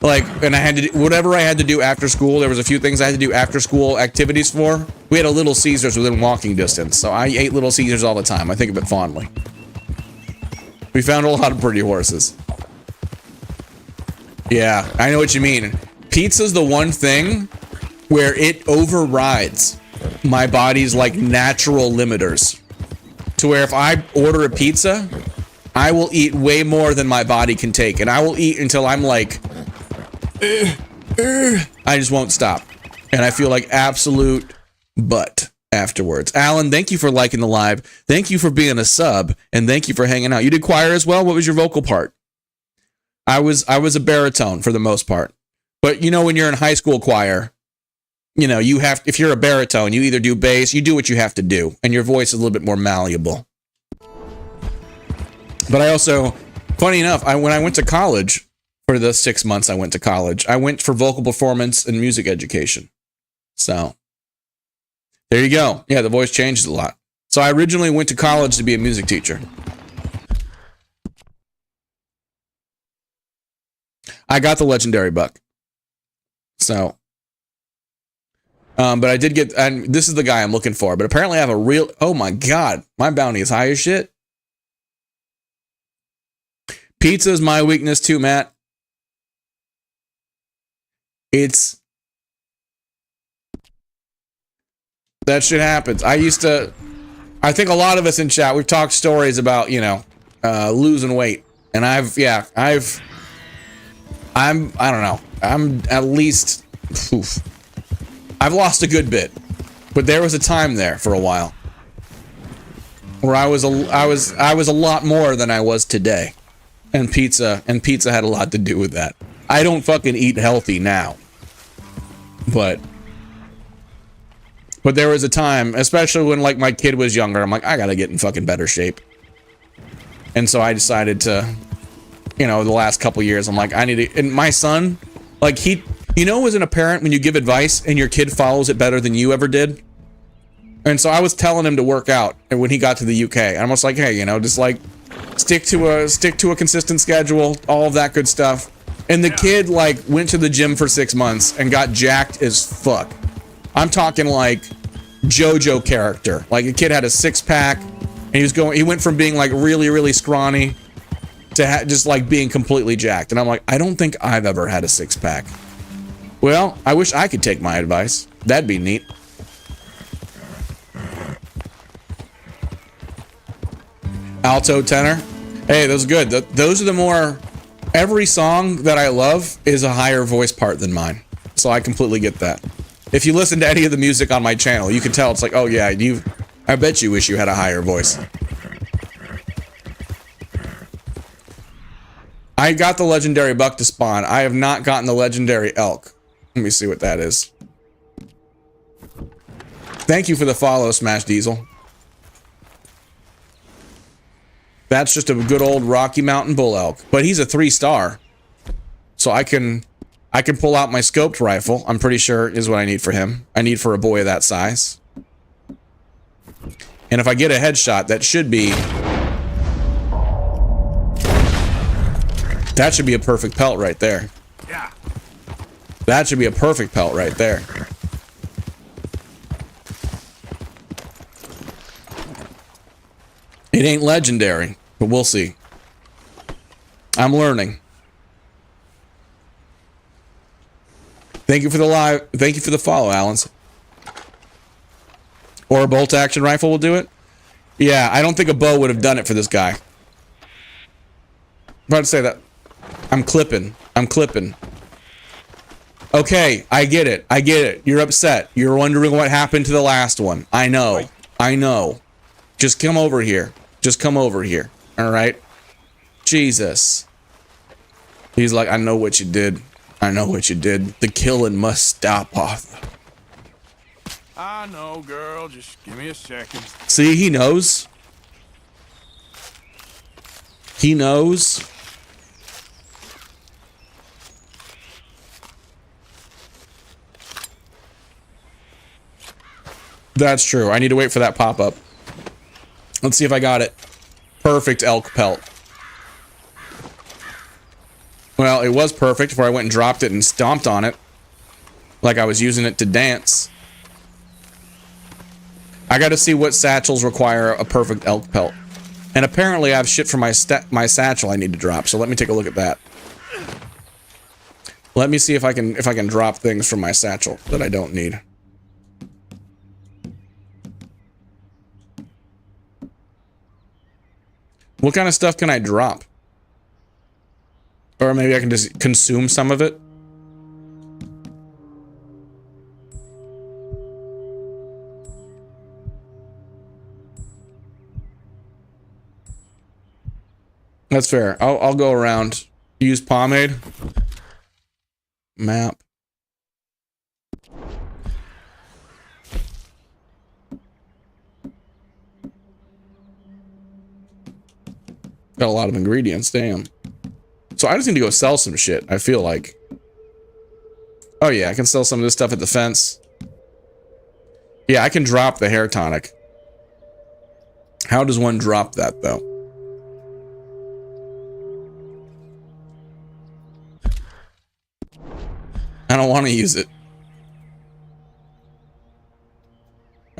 like, and I had to do whatever I had to do after school. There was a few things I had to do after school activities for. We had a Little Caesars within walking distance, so I ate Little Caesars all the time. I think of it fondly. We found a lot of pretty horses. Yeah, I know what you mean. Pizza's the one thing where it overrides my body's like natural limiters. To where if I order a pizza, I will eat way more than my body can take, and I will eat until I'm like, I just won't stop, and I feel like absolute butt afterwards. Alan, thank you for liking the live. Thank you for being a sub, and thank you for hanging out. You did choir as well. What was your vocal part? I was a baritone for the most part, but you know when you're in high school choir, you know you have, if you're a baritone, you either do bass, you do what you have to do, and your voice is a little bit more malleable. But I also, funny enough, when I went to college, for the 6 months I went to college, I went for vocal performance and music education. So, There you go. Yeah, the voice changes a lot. So I originally went to college to be a music teacher. I got the legendary buck. So, but I did get, and this is the guy I'm looking for, but apparently I have a real, oh my God, my bounty is high as shit. Pizza is my weakness too, Matt. That shit happens. I think a lot of us in chat, we've talked stories about, you know, losing weight. And I don't know. I'm at least, I've lost a good bit, but there was a time there for a while where I was a lot more than I was today. And pizza had a lot to do with that. I don't fucking eat healthy now. But there was a time, especially when like my kid was younger, I'm like, I gotta get in fucking better shape. And so I decided to, you know, the last couple years, I'm like, I need to, and my son, like you know, as an parent, when you give advice and your kid follows it better than you ever did. And so I was telling him to work out, and when he got to the UK, and I'm just like, hey, you know, just like stick to a consistent schedule, all of that good stuff. And the kid like went to the gym for 6 months and got jacked as fuck. I'm talking like JoJo character. Like a kid had a 6-pack, and he went from being like really, really scrawny to just like being completely jacked. And I'm like, I don't think I've ever had a 6-pack. Well, I wish I could take my advice. That'd be neat. Alto, tenor. Hey, those are good. Those are the more, every song that I love is a higher voice part than mine. So I completely get that. If you listen to any of the music on my channel, you can tell it's like, oh yeah, I bet you wish you had a higher voice. I got the legendary buck to spawn. I have not gotten the legendary elk. Let me see what that is. Thank you for the follow, Smash Diesel. That's just a good old Rocky Mountain bull elk, but he's a 3-star. So I can pull out my scoped rifle. I'm pretty sure is what I need for him. I need for a boy of that size. And if I get a headshot, that should be a perfect pelt right there. Yeah. That should be a perfect pelt right there. It ain't legendary, but we'll see. I'm learning. Thank you for the live. Thank you for the follow, Allens. Or a bolt action rifle will do it? Yeah, I don't think a bow would have done it for this guy. I'm about to say that. I'm clipping. Okay, I get it. You're upset. You're wondering what happened to the last one. I know. Just come over here. All right? Jesus. He's like, I know what you did. The killing must stop, Arthur. I know, girl. Just give me a second. See, he knows. That's true. I need to wait for that pop-up. Let's see if I got it. Perfect elk pelt. Well, it was perfect before I went and dropped it and stomped on it. Like I was using it to dance. I gotta see what satchels require a perfect elk pelt. And apparently I have shit for my satchel I need to drop, so let me take a look at that. Let me see if I can drop things from my satchel that I don't need. What kind of stuff can I drop? Or maybe I can just consume some of it. That's fair. I'll go around. Use pomade. Map. Got a lot of ingredients, damn. So I just need to go sell some shit, I feel like. Oh yeah, I can sell some of this stuff at the fence. Yeah, I can drop the hair tonic. How does one drop that, though? I don't want to use it.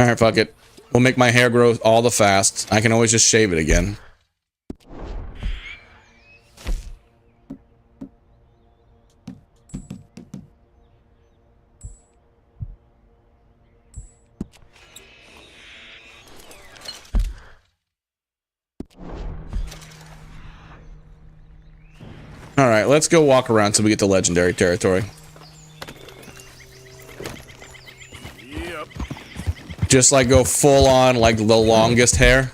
Alright, fuck it. We'll make my hair grow all the fast. I can always just shave it again. Alright, let's go walk around till we get to legendary territory. Yep. Just like go full on like the longest hair.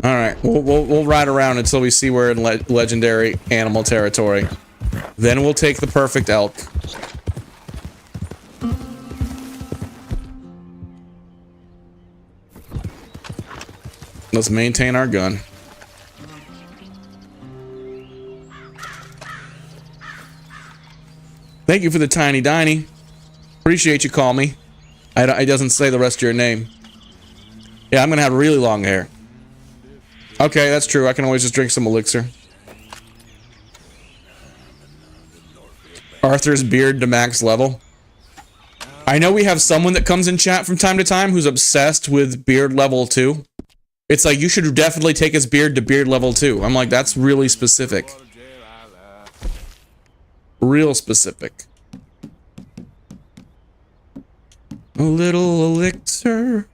Alright, we'll ride around until we see we're in legendary animal territory. Then we'll take the perfect elk. Let's maintain our gun. Thank you for the tiny diny. Appreciate you, call me. It doesn't say the rest of your name. Yeah, I'm gonna have really long hair. Okay, that's true. I can always just drink some elixir. Arthur's beard to max level. I know we have someone that comes in chat from time to time who's obsessed with beard level 2. It's like, you should definitely take his beard to beard level 2. I'm like, that's really specific. Real specific. A little elixir.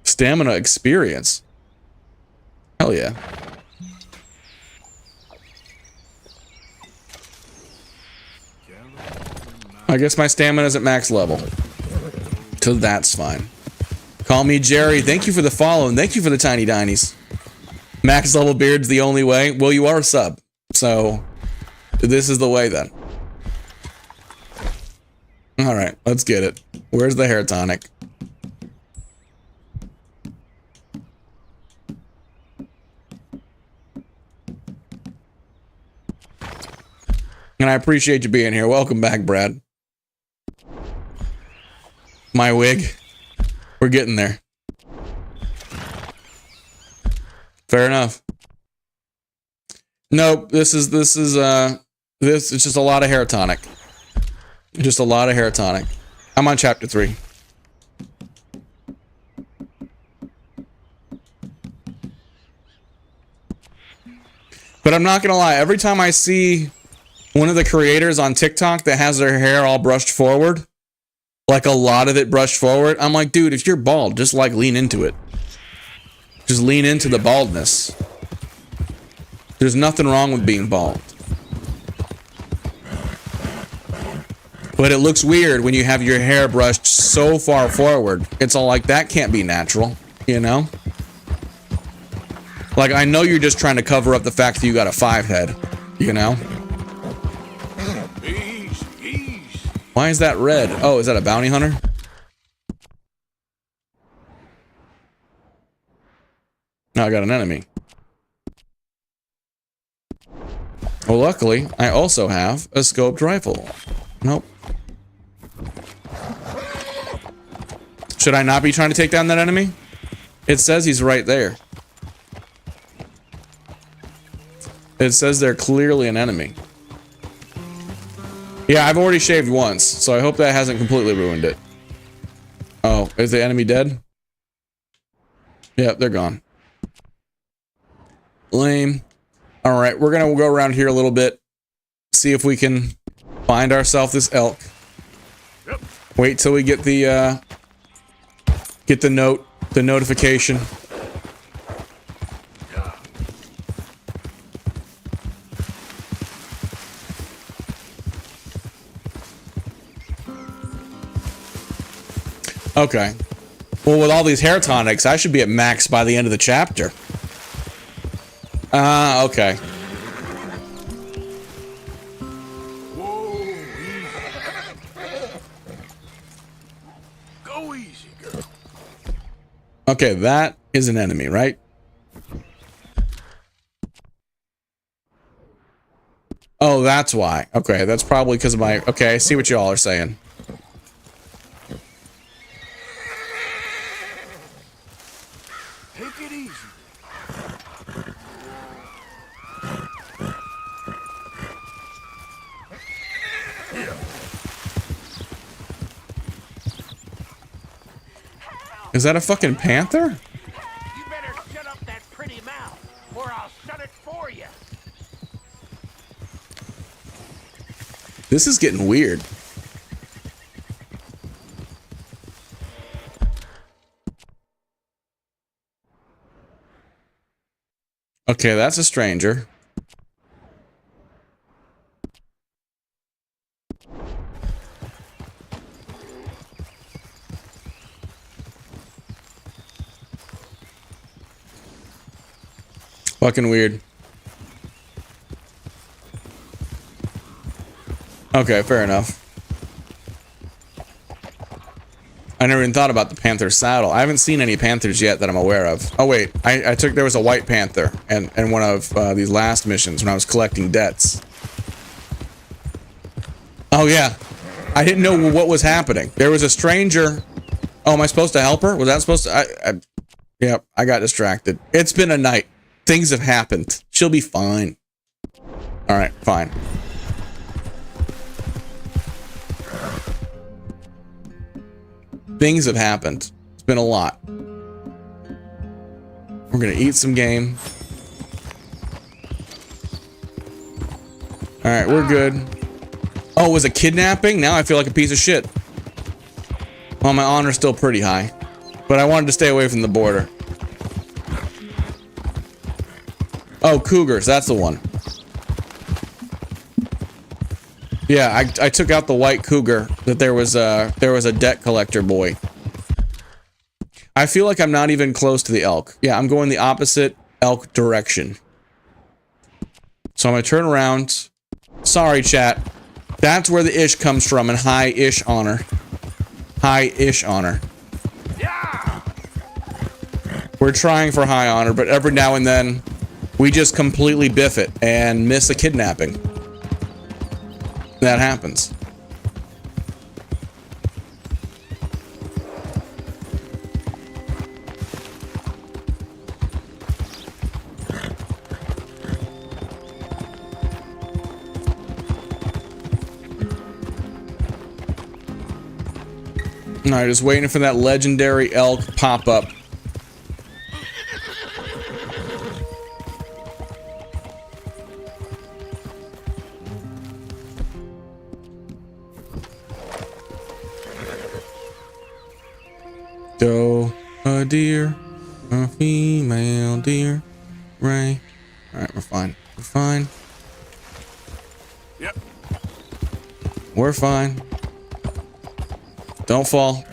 Stamina experience. Hell yeah. I guess my stamina is at max level. So that's fine. Call me Jerry. Thank you for the follow and thank you for the tiny dinies. Max level beard's the only way. Well, you are a sub. So this is the way then. Alright, let's get it. Where's the hair tonic? And I appreciate you being here. Welcome back, Brad. My wig. We're getting there. Fair enough. Nope, this is it's just a lot of hair tonic. Just a lot of hair tonic. I'm on chapter 3. But I'm not gonna lie, every time I see one of the creators on TikTok that has their hair all brushed forward, like a lot of it brushed forward, I'm like, dude, if you're bald, just like lean into it. Just lean into the baldness. There's nothing wrong with being bald. But it looks weird when you have your hair brushed so far forward. It's all like, that can't be natural, you know? Like, I know you're just trying to cover up the fact that you got a 5 head, you know? Why is that red? Oh, is that a bounty hunter? Now I got an enemy. Well, luckily, I also have a scoped rifle. Nope. Should I not be trying to take down that enemy? It says he's right there. It says they're clearly an enemy. Yeah, I've already shaved once, so I hope that hasn't completely ruined it. Oh, is the enemy dead? Yep, they're gone. Lame. Alright, we're gonna go around here a little bit. See if we can find ourselves this elk. Wait till we get the notification. Okay. Well, with all these hair tonics, I should be at max by the end of the chapter. Okay. Go easy, girl. Okay, that is an enemy, right? Oh, that's why. Okay, that's probably because of my... Okay, I see what y'all are saying. Take it easy. Is that a fucking panther? You better shut up that pretty mouth, or I'll shut it for you. This is getting weird. Okay, that's a stranger. Fucking weird. Okay, fair enough. I never even thought about the panther saddle. I haven't seen any panthers yet that I'm aware of. Oh wait, I took there was a white panther and one of these last missions when I was collecting debts. Oh yeah, I didn't know what was happening. There was a stranger. Oh, am I supposed to help her? Was that supposed to? Yep, I got distracted. It's been a night. Things have happened. She'll be fine. All right, fine. Things have happened. It's been a lot. We're gonna eat some game. All right, we're good. Oh, it was a kidnapping? Now I feel like a piece of shit. Well, my honor's still pretty high, but I wanted to stay away from the border. Oh, cougars, that's the one. Yeah, I took out the white cougar. That there was a debt collector boy. I feel like I'm not even close to the elk. Yeah, I'm going the opposite elk direction. So I'm gonna turn around. Sorry, chat. That's where the ish comes from, and high-ish honor. High-ish honor. Yeah! We're trying for high honor, but every now and then, we just completely biff it and miss a kidnapping. That happens. Alright, just waiting for that legendary elk pop-up. Doe, a deer, a female deer, Ray. Alright, we're fine. We're fine. Yep. We're fine. Don't fall.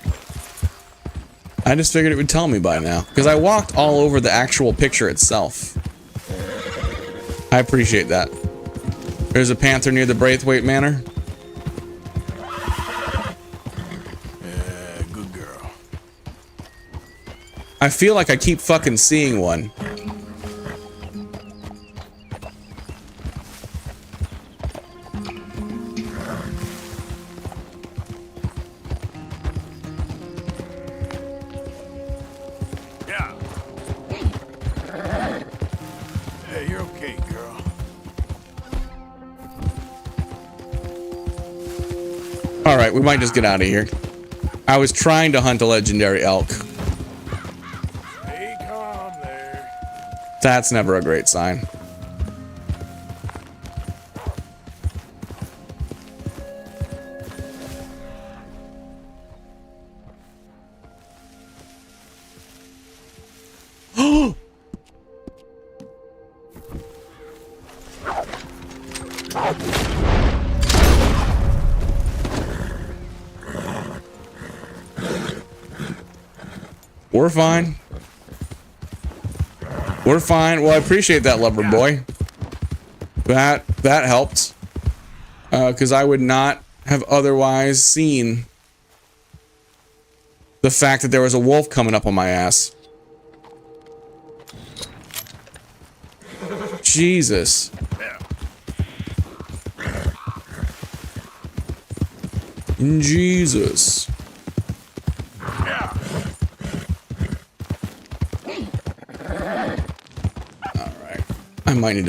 I just figured it would tell me by now, because I walked all over the actual picture itself. I appreciate that. There's a panther near the Braithwaite Manor. Yeah, good girl. I feel like I keep fucking seeing one. Yeah. Hey, you're okay, girl. All right, we might just get out of here. I was trying to hunt a legendary elk. Stay calm there. That's never a great sign. We're fine. We're fine. Well, I appreciate that, lover boy. That helped. Because I would not have otherwise seen the fact that there was a wolf coming up on my ass. Jesus. Jesus. Alright. I might need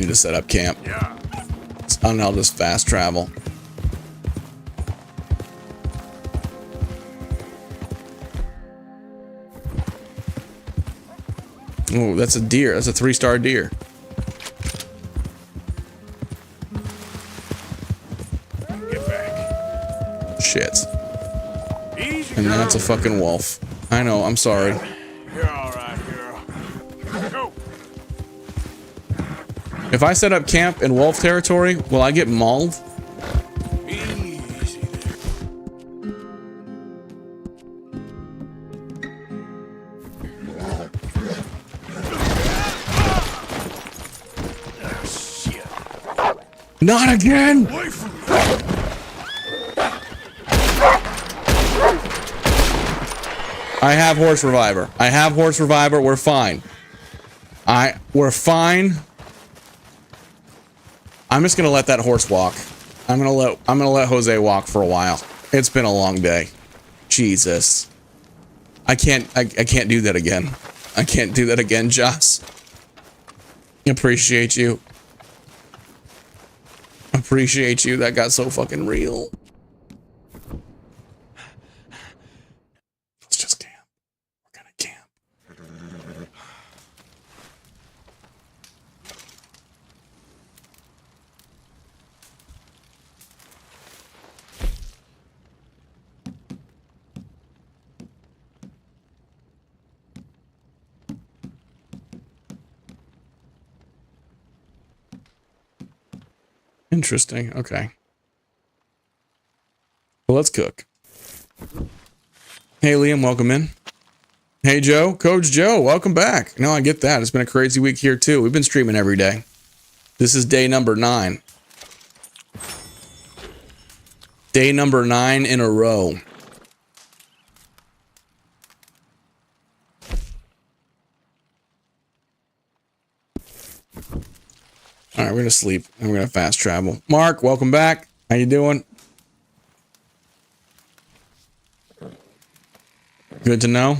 to set up camp. And I'll just fast travel. Oh, that's a deer. That's a 3-star deer. Get back. Shit. Easy, And girl. that's a fucking wolf. I know, I'm sorry. You're all right, girl. Go. If I set up camp in wolf territory, will I get mauled? Easy there. Shit. Not again! Away from me. I have horse reviver. I have horse reviver. We're fine. We're fine. I'm just gonna let that horse walk. I'm gonna let Jose walk for a while. It's been a long day. Jesus. I can't do that again. I can't do that again, Joss. Appreciate you. Appreciate you. That got so fucking real. Let's just camp. We're gonna camp. Interesting. Okay. Well, let's cook. Hey, Liam, welcome in. Hey, Joe. Coach Joe, welcome back. No, I get that. It's been a crazy week here, too. We've been streaming every day. This is day number 9. Day number 9 in a row. All right, we're gonna sleep and we're gonna fast travel. Mark, welcome back. How you doing? Good to know.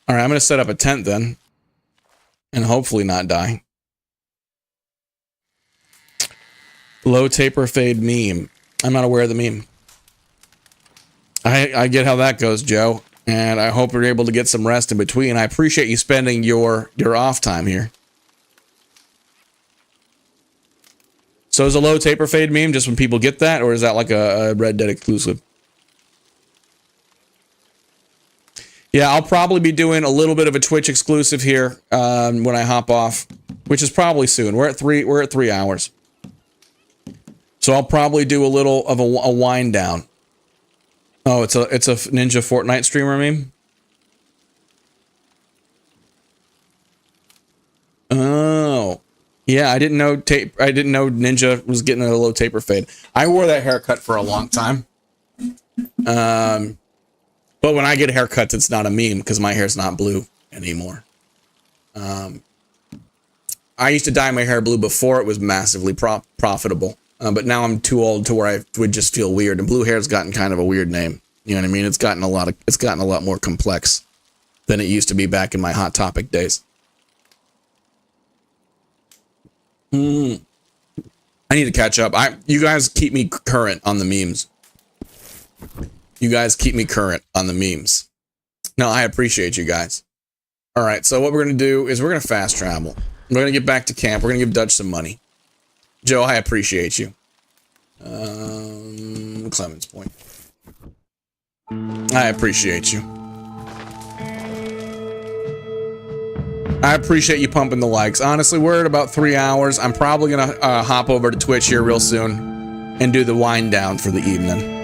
All right, I'm gonna set up a tent then, and hopefully not die. Low taper fade meme. I'm not aware of the meme. I get how that goes, Joe, and I hope you're able to get some rest in between. I appreciate you spending your off time here. So is a low taper fade meme just when people get that, or is that like a Red Dead exclusive? Yeah, I'll probably be doing a little bit of a Twitch exclusive here when I hop off, which is probably soon. We're at 3 hours, so I'll probably do a little of a wind down. Oh, it's a Ninja Fortnite streamer meme. Oh. Yeah, I didn't know Ninja was getting a low taper fade. I wore that haircut for a long time. But when I get haircuts, it's not a meme because my hair's not blue anymore. I used to dye my hair blue before it was massively profitable. But now I'm too old to where I would just feel weird. And blue hair's gotten kind of a weird name. You know what I mean? It's gotten a lot more complex than it used to be back in my Hot Topic days. I need to catch up. You guys keep me current on the memes. No, I appreciate you guys. All right, so what we're going to do is we're going to fast travel. We're going to get back to camp. We're going to give Dutch some money. Joe, I appreciate you. Clemens Point. I appreciate you. I appreciate you pumping the likes. Honestly, we're at about 3 hours. I'm probably going to hop over to Twitch here real soon and do the wind down for the evening.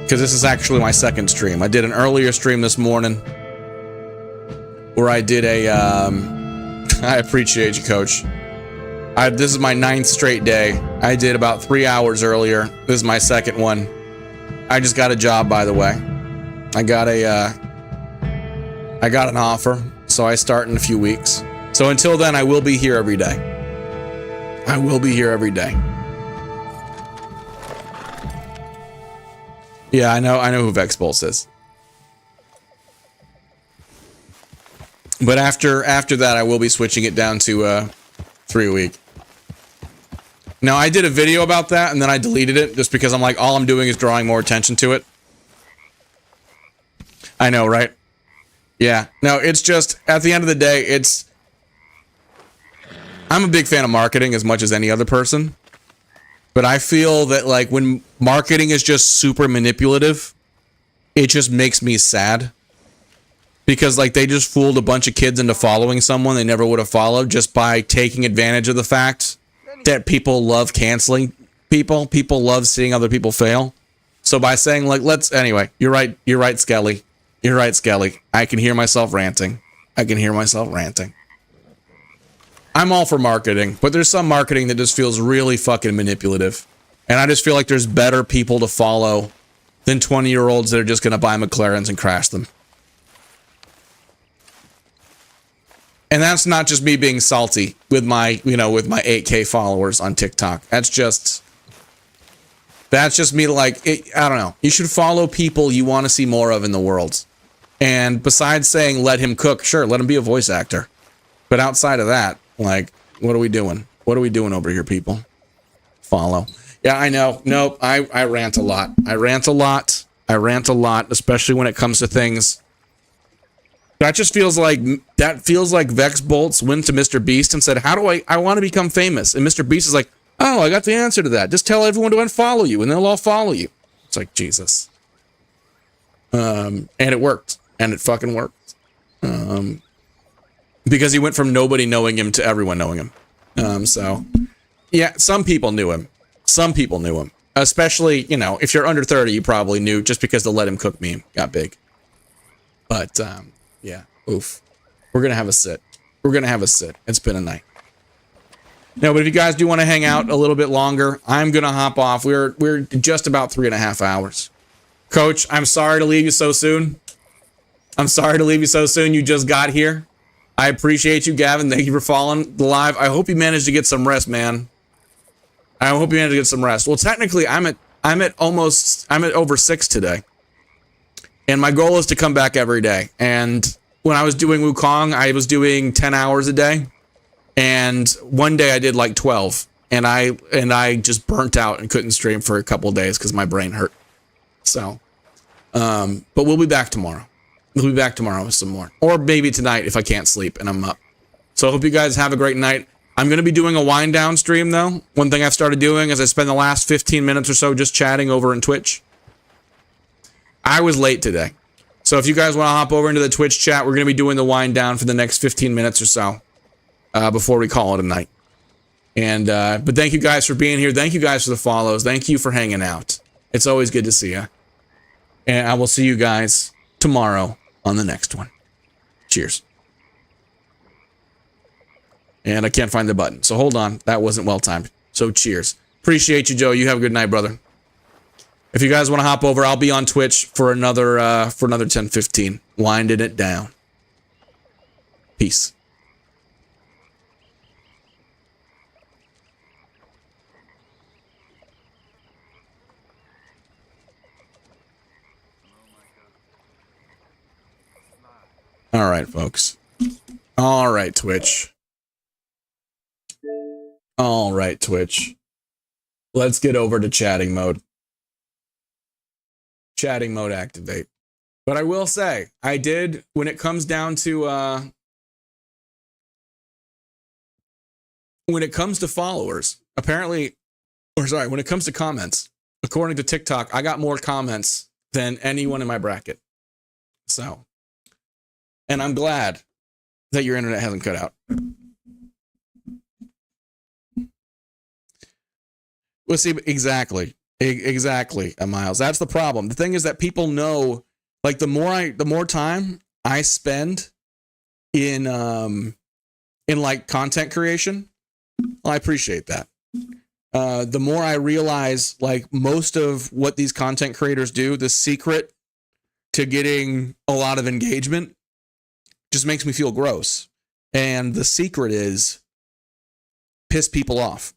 Because this is actually my second stream. I did an earlier stream this morning where I did a... I appreciate you, Coach. This is my 9th straight day. I did about 3 hours earlier. This is my second one. I just got a job, by the way. I got an offer. So I start in a few weeks. So until then, I will be here every day. I will be here every day. Yeah, I know who Vex Bolts is. But after that, I will be switching it down to 3 a week. Now, I did a video about that, and then I deleted it just because I'm like, all I'm doing is drawing more attention to it. I know, right? Yeah. No, it's just, at the end of the day, it's... I'm a big fan of marketing as much as any other person. But I feel that, like, when marketing is just super manipulative, it just makes me sad. Because, like, they just fooled a bunch of kids into following someone they never would have followed just by taking advantage of the fact that people love canceling people. People love seeing other people fail. So by saying, like, anyway, you're right, Skelly. You're right, Skelly. I can hear myself ranting. I'm all for marketing, but there's some marketing that just feels really fucking manipulative. And I just feel like there's better people to follow than 20-year-olds that are just going to buy McLarens and crash them. And that's not just me being salty with my, with my 8K followers on TikTok. That's just me, like, I don't know. You should follow people you want to see more of in the world. And besides saying, let him cook, sure, let him be a voice actor. But outside of that, like, what are we doing? What are we doing over here, people? Follow. Yeah, I know. Nope, I rant a lot. I rant a lot, especially when it comes to things. That just feels like Vex Bolts went to Mr. Beast and said, how do I want to become famous? And Mr. Beast is like, oh, I got the answer to that. Just tell everyone to unfollow you and they'll all follow you. It's like, Jesus. And it worked. And it fucking worked. Because he went from nobody knowing him to everyone knowing him. So, yeah, some people knew him. Especially, if you're under 30, you probably knew just because the Let Him Cook meme got big. But, yeah, oof. We're going to have a sit. It's been a night. No, but if you guys do want to hang out a little bit longer, I'm going to hop off. We're just about 3.5 hours. Coach, I'm sorry to leave you so soon. You just got here. I appreciate you, Gavin. Thank you for following the live. I hope you managed to get some rest, man. Well, technically, I'm at over 6 today. And my goal is to come back every day. And when I was doing Wukong, I was doing 10 hours a day. And one day I did like 12. And I just burnt out and couldn't stream for a couple of days because my brain hurt. So, but we'll be back tomorrow. With some more. Or maybe tonight if I can't sleep and I'm up. So I hope you guys have a great night. I'm going to be doing a wind down stream though. One thing I've started doing is I spend the last 15 minutes or so just chatting over in Twitch. I was late today. So if you guys want to hop over into the Twitch chat, we're going to be doing the wind down for the next 15 minutes or so before we call it a night. And but thank you guys for being here. Thank you guys for the follows. Thank you for hanging out. It's always good to see you. And I will see you guys tomorrow on the next one. Cheers. And I can't find the button. So hold on. That wasn't well timed. So cheers. Appreciate you, Joe. You have a good night, brother. If you guys want to hop over, I'll be on Twitch for another 10-15. Winding it down. Peace. All right, folks. All right, Twitch. Let's get over to chatting mode. Chatting mode activate. But I will say, I did, when it comes down to, when it comes to followers, apparently, when it comes to comments, according to TikTok, I got more comments than anyone in my bracket. So, and I'm glad that your internet hasn't cut out. Well, see, exactly, Miles. That's the problem. The thing is that people know, like, the more time I spend in like content creation, well, I appreciate that. The more I realize, like, most of what these content creators do, the secret to getting a lot of engagement, just makes me feel gross. And the secret is piss people off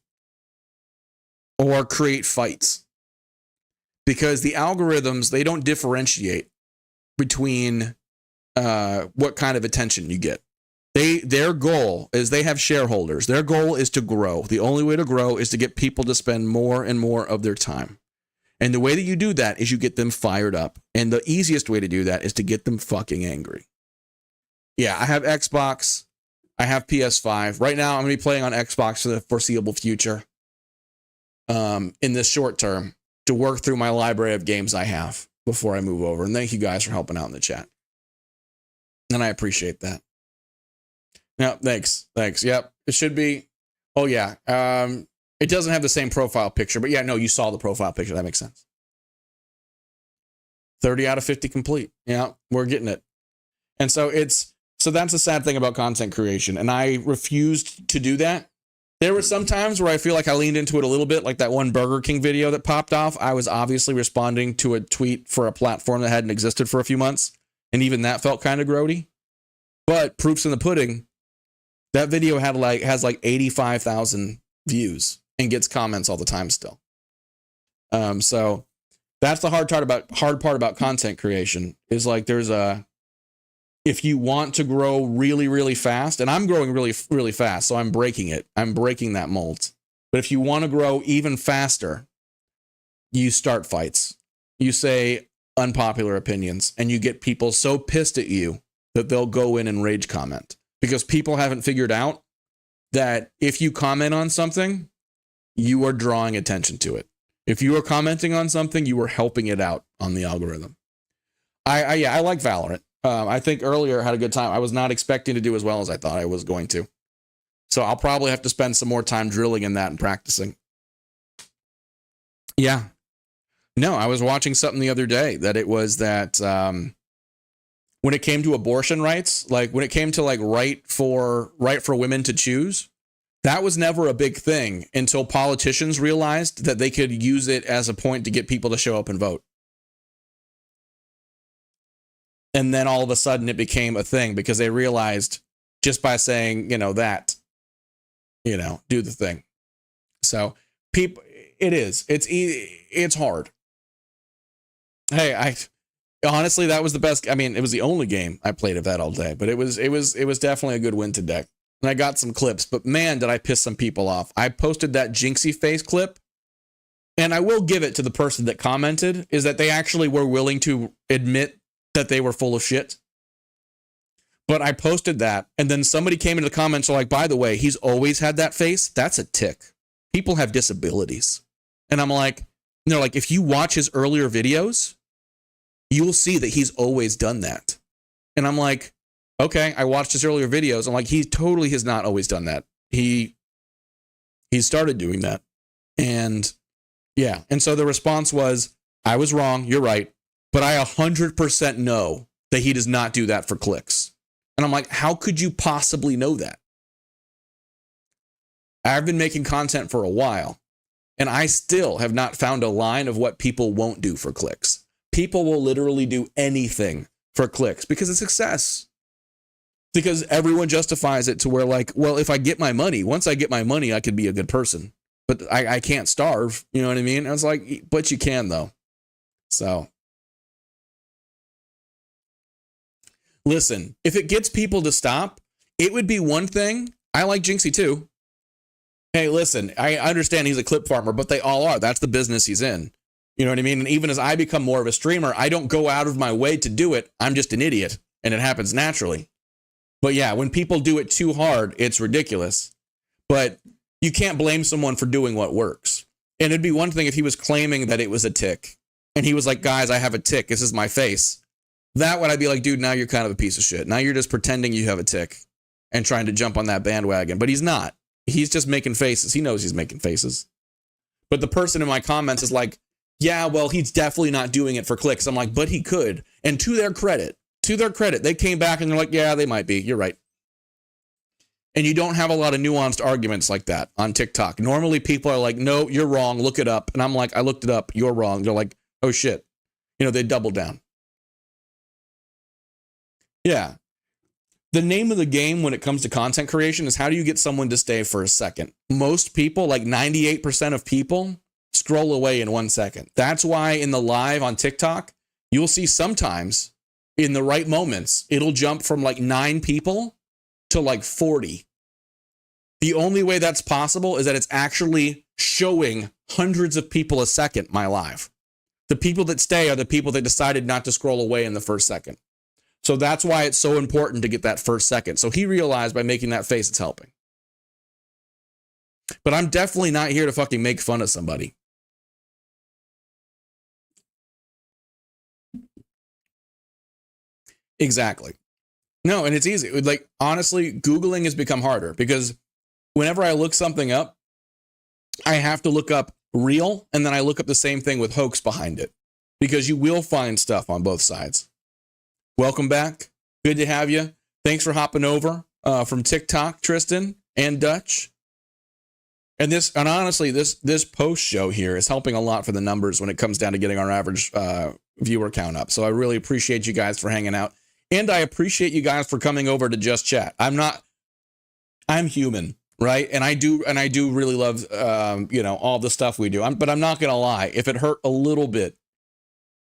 or create fights. Because the algorithms, they don't differentiate between what kind of attention you get. Their goal is they have shareholders. Their goal is to grow. The only way to grow is to get people to spend more and more of their time. And the way that you do that is you get them fired up. And the easiest way to do that is to get them fucking angry. Yeah, I have Xbox. I have PS5. Right now, I'm going to be playing on Xbox for the foreseeable future. In this short term, to work through my library of games I have before I move over. And thank you guys for helping out in the chat. And I appreciate that. Yeah, thanks. Yep, it should be. Oh, yeah. It doesn't have the same profile picture, but yeah, no, you saw the profile picture. That makes sense. 30 out of 50 complete. Yeah, we're getting it. And so that's the sad thing about content creation. And I refused to do that. There were some times where I feel like I leaned into it a little bit, like that one Burger King video that popped off. I was obviously responding to a tweet for a platform that hadn't existed for a few months. And even that felt kind of grody. But proof's in the pudding. That video has like 85,000 views and gets comments all the time still. So that's the hard part about content creation is like if you want to grow really, really fast, and I'm growing really, really fast, so I'm breaking it. I'm breaking that mold. But if you want to grow even faster, you start fights. You say unpopular opinions, and you get people so pissed at you that they'll go in and rage comment. Because people haven't figured out that if you comment on something, you are drawing attention to it. If you are commenting on something, you are helping it out on the algorithm. I like Valorant. I think earlier I had a good time. I was not expecting to do as well as I thought I was going to. So I'll probably have to spend some more time drilling in that and practicing. Yeah. No, I was watching something the other day that it was that when it came to abortion rights, like when it came to like right for women to choose, that was never a big thing until politicians realized that they could use it as a point to get people to show up and vote. And then all of a sudden it became a thing because they realized just by saying, do the thing. So it's hard. Hey, honestly, that was the best. I mean, it was the only game I played of that all day, but it was definitely a good win to deck. And I got some clips, but man, did I piss some people off. I posted that Jinxie face clip, and I will give it to the person that commented, is that they actually were willing to admit that they were full of shit. But I posted that, and then somebody came into the comments like, by the way, he's always had that face. That's a tick. People have disabilities. And I'm like, they're like, if you watch his earlier videos, you will see that he's always done that. And I'm like, okay, I watched his earlier videos. I'm like, he totally has not always done that. He started doing that. And yeah. And so the response was, I was wrong. You're right. But I 100% know that he does not do that for clicks. And I'm like, how could you possibly know that? I've been making content for a while, and I still have not found a line of what people won't do for clicks. People will literally do anything for clicks because it's success. Because everyone justifies it to where like, well, if I get my money, once I get my money, I could be a good person. But I can't starve. You know what I mean? I was like, but you can though. So. Listen, if it gets people to stop, it would be one thing. I like Jinxie too. Hey, listen, I understand he's a clip farmer, but they all are. That's the business he's in. You know what I mean? And even as I become more of a streamer, I don't go out of my way to do it. I'm just an idiot, and it happens naturally. But yeah, when people do it too hard, it's ridiculous. But you can't blame someone for doing what works. And it'd be one thing if he was claiming that it was a tick, and he was like, guys, I have a tick. This is my face. That would I'd be like, dude, now you're kind of a piece of shit. Now you're just pretending you have a tick and trying to jump on that bandwagon. But he's not. He's just making faces. He knows he's making faces. But the person in my comments is like, yeah, well, he's definitely not doing it for clicks. I'm like, but he could. And to their credit, they came back and they're like, yeah, they might be. You're right. And you don't have a lot of nuanced arguments like that on TikTok. Normally people are like, no, you're wrong. Look it up. And I'm like, I looked it up. You're wrong. They're like, oh, shit. They double down. Yeah. The name of the game when it comes to content creation is how do you get someone to stay for a second? Most people, like 98% of people, scroll away in 1 second. That's why in the live on TikTok, you'll see sometimes in the right moments, it'll jump from like 9 people to like 40. The only way that's possible is that it's actually showing hundreds of people a second, my live. The people that stay are the people that decided not to scroll away in the first second. So that's why it's so important to get that first second. So he realized by making that face, it's helping. But I'm definitely not here to fucking make fun of somebody. Exactly. No, and it's easy. Like, honestly, Googling has become harder because whenever I look something up, I have to look up real, and then I look up the same thing with hoax behind it because you will find stuff on both sides. Welcome back. Good to have you. Thanks for hopping over from TikTok, Tristan and Dutch. And honestly, this post show here is helping a lot for the numbers when it comes down to getting our average viewer count up. So I really appreciate you guys for hanging out. And I appreciate you guys for coming over to Just Chat. I'm human, right? And I do really love, all the stuff we do. But I'm not going to lie. If it hurt a little bit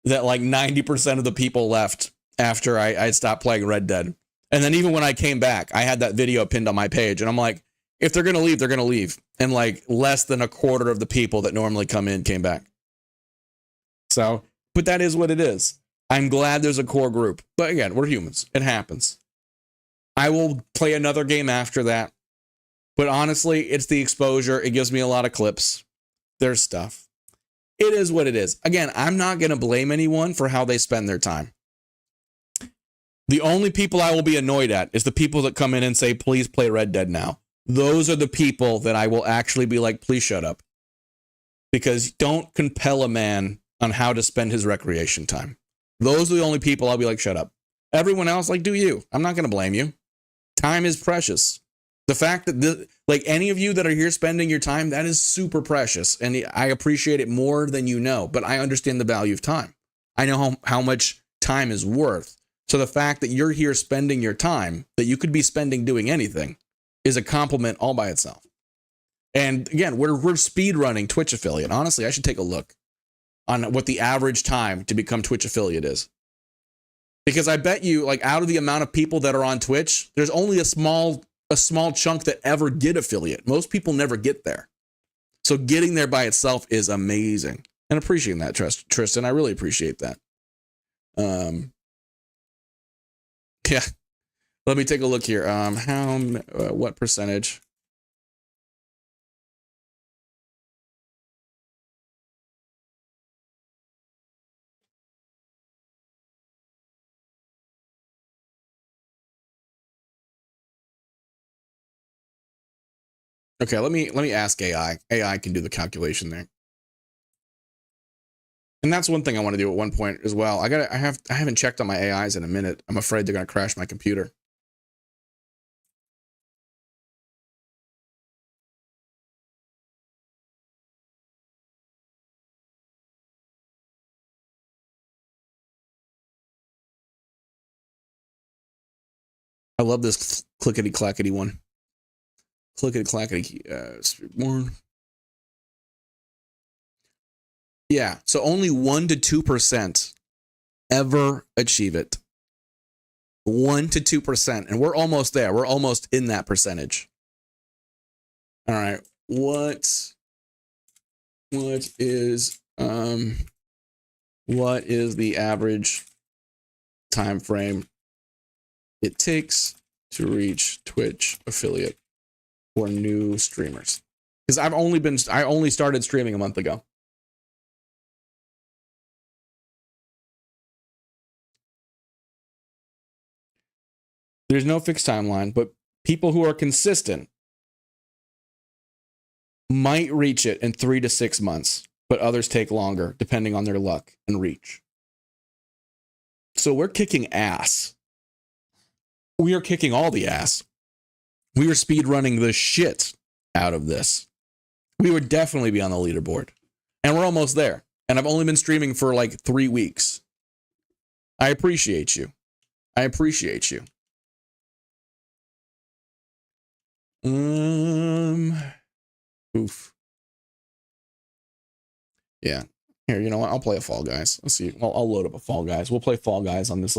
that like 90% of the people left after I stopped playing Red Dead. And then even when I came back, I had that video pinned on my page. And I'm like, if they're going to leave, they're going to leave. And like less than a quarter of the people that normally come in came back. So, but that is what it is. I'm glad there's a core group. But again, we're humans. It happens. I will play another game after that. But honestly, it's the exposure. It gives me a lot of clips. There's stuff. It is what it is. Again, I'm not going to blame anyone for how they spend their time. The only people I will be annoyed at is the people that come in and say, please play Red Dead now. Those are the people that I will actually be like, please shut up. Because don't compel a man on how to spend his recreation time. Those are the only people I'll be like, shut up. Everyone else, like, do you. I'm not going to blame you. Time is precious. The fact that, like, any of you that are here spending your time, that is super precious. And I appreciate it more than you know. But I understand the value of time. I know how much time is worth. So the fact that you're here spending your time that you could be spending doing anything is a compliment all by itself. And again, we're speed running Twitch affiliate. Honestly, I should take a look on what the average time to become Twitch affiliate is. Because I bet you, like, out of the amount of people that are on Twitch, there's only a small chunk that ever get affiliate. Most people never get there. So getting there by itself is amazing. And appreciating that, Tristan. I really appreciate that. Yeah. Let me take a look here. What percentage? Okay, let me ask AI. AI can do the calculation there. And that's one thing I want to do at one point as well. I haven't checked on my AIs in a minute. I'm afraid they're going to crash my computer. I love this clickety clackety one. Clickety clackety. More. Yeah, so only 1 to 2% ever achieve it. 1 to 2%, and we're almost there. We're almost in that percentage. All right, what is the average time frame it takes to reach Twitch affiliate for new streamers? Because I only started streaming a month ago. There's no fixed timeline, but people who are consistent might reach it in 3 to 6 months, but others take longer, depending on their luck and reach. So we're kicking ass. We are kicking all the ass. We are speed running the shit out of this. We would definitely be on the leaderboard. And we're almost there. And I've only been streaming for like 3 weeks. I appreciate you. I appreciate you. Oof. Yeah. Here, you know what? I'll play a Fall Guys. Let's see. I'll load up a Fall Guys. We'll play Fall Guys on this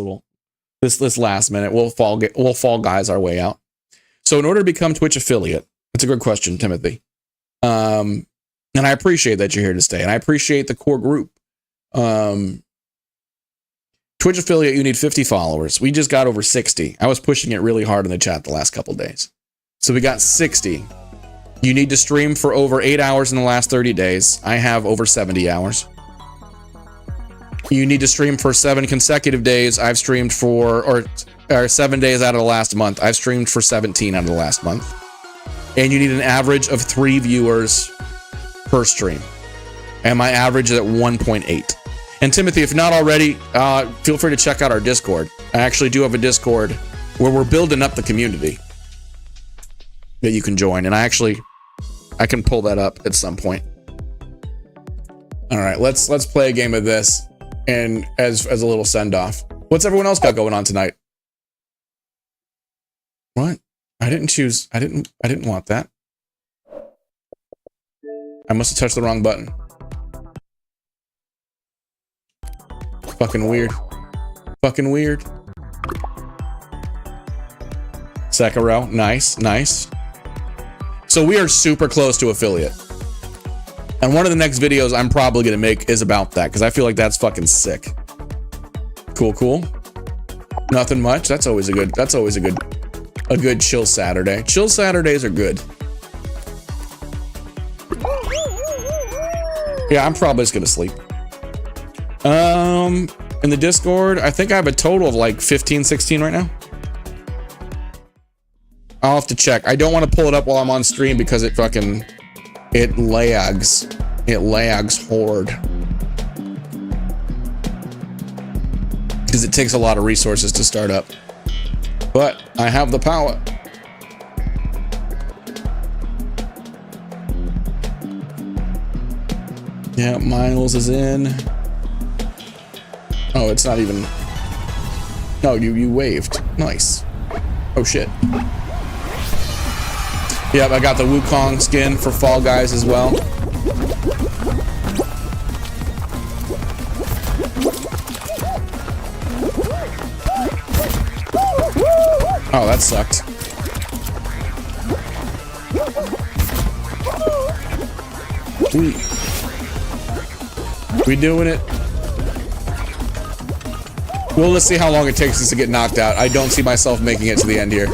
last minute. We'll Fall Guys our way out. So in order to become Twitch affiliate, that's a good question, Timothy. And I appreciate that you're here to stay, and I appreciate the core group. Twitch affiliate, you need 50 followers. We just got over 60. I was pushing it really hard in the chat the last couple days. So we got 60. You need to stream for over 8 hours in the last 30 days. I have over 70 hours. You need to stream for 7 consecutive days. I've streamed for, or 7 days out of the last month. I've streamed for 17 out of the last month. And you need an average of 3 viewers per stream. And my average is at 1.8. And Timothy, if not already, feel free to check out our Discord. I actually do have a Discord where we're building up the community that you can join. And I can pull that up at some point. All right, let's play a game of this, and as a little send off. What's everyone else got going on tonight? What? I didn't want that. I must have touched the wrong button. Fucking weird. Fucking weird. Sekiro, nice. So we are super close to affiliate. And one of the next videos I'm probably gonna make is about that, because I feel like that's fucking sick. Cool. Nothing much. That's always a good chill Saturday. Chill Saturdays are good. Yeah, I'm probably just gonna sleep. In the Discord, I think I have a total of like 15, 16 right now. I'll have to check. I don't want to pull it up while I'm on stream because it lags. It lags hard. Because it takes a lot of resources to start up. But I have the power. Yeah, Miles is in. Oh, it's not even... No, you waved. Nice. Oh, shit. Yep, I got the Wukong skin for Fall Guys as well. Oh, that sucked. We doing it? Well, let's see how long it takes us to get knocked out. I don't see myself making it to the end here.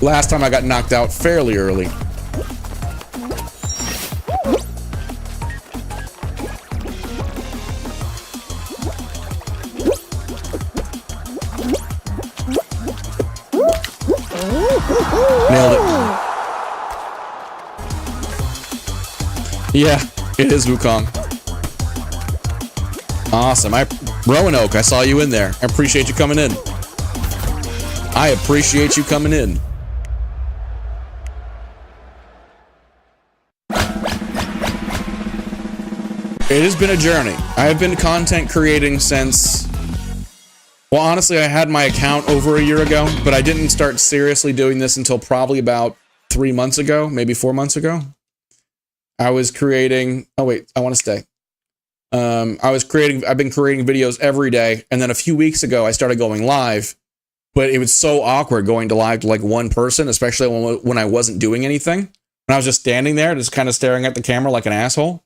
Last time I got knocked out fairly early. Nailed it. Yeah, it is Wukong. Awesome. Roanoke, I saw you in there. I appreciate you coming in. I appreciate you coming in. It has been a journey. I have been content creating since... Well, honestly, I had my account over a year ago, but I didn't start seriously doing this until probably about 3 months ago, maybe 4 months ago. I was creating... Oh, wait. I want to stay. I've been creating videos every day, and then a few weeks ago, I started going live, but it was so awkward going to live to like one person, especially when I wasn't doing anything. And I was just standing there, just kind of staring at the camera like an asshole.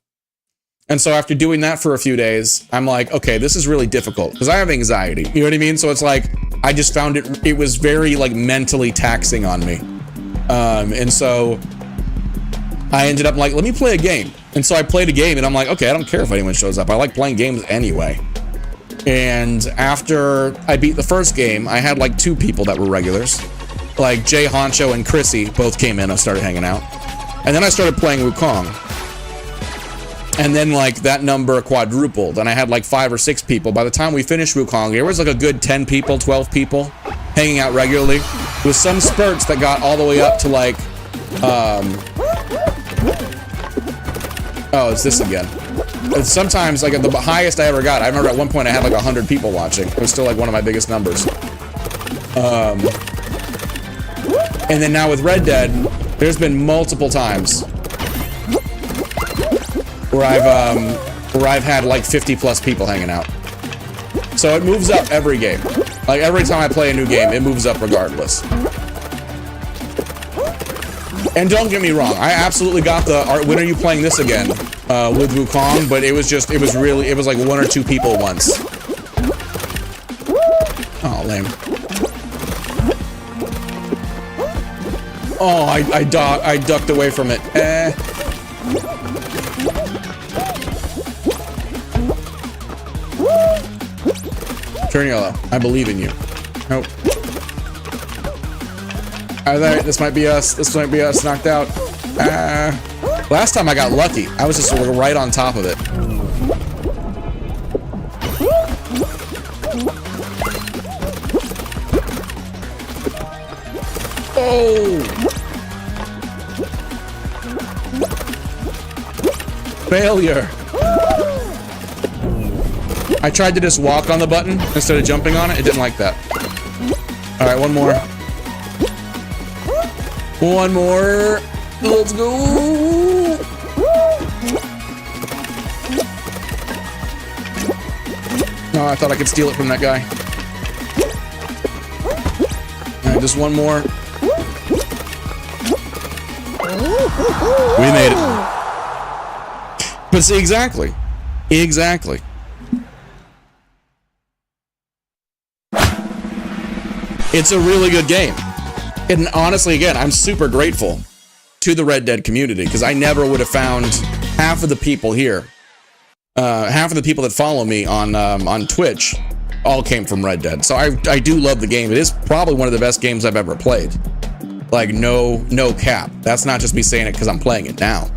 And so after doing that for a few days, I'm like, okay, this is really difficult because I have anxiety. You know what I mean? So it's like, I just found it was very like mentally taxing on me. And so I ended up like, let me play a game. And so I played a game and I'm like, okay, I don't care if anyone shows up. I like playing games anyway. And after I beat the first game, I had like 2 people that were regulars. Like Jay Honcho and Chrissy both came in and started hanging out. And then I started playing Wukong. And then like that number quadrupled and I had like 5 or 6 people. By the time we finished Wukong, there was like a good 10 people, 12 people hanging out regularly with some spurts that got all the way up to like, oh, it's this again. And sometimes like at the highest I ever got, I remember at one point I had like 100 people watching. It was still like one of my biggest numbers. And then now with Red Dead, there's been multiple times where I've had like 50 plus people hanging out. So it moves up every game. Like every time I play a new game, it moves up regardless. And don't get me wrong, I absolutely got the when are you playing this again with Wukong, but it was like 1 or 2 people once. Oh, lame. Oh, I ducked away from it. Turn yellow. I believe in you. Nope. This might be us. This might be us knocked out. Last time I got lucky. I was just sort of right on top of it. Oh! Failure. I tried to just walk on the button instead of jumping on it. It didn't like that. All right, one more. One more. Let's go. Oh, I thought I could steal it from that guy. All right, just one more. We made it. But see, exactly. Exactly. It's a really good game. And honestly, again, I'm super grateful to the Red Dead community because I never would have found half of the people here. Half of the people that follow me on Twitch all came from Red Dead. So I do love the game. It is probably one of the best games I've ever played. Like no cap. That's not just me saying it because I'm playing it now.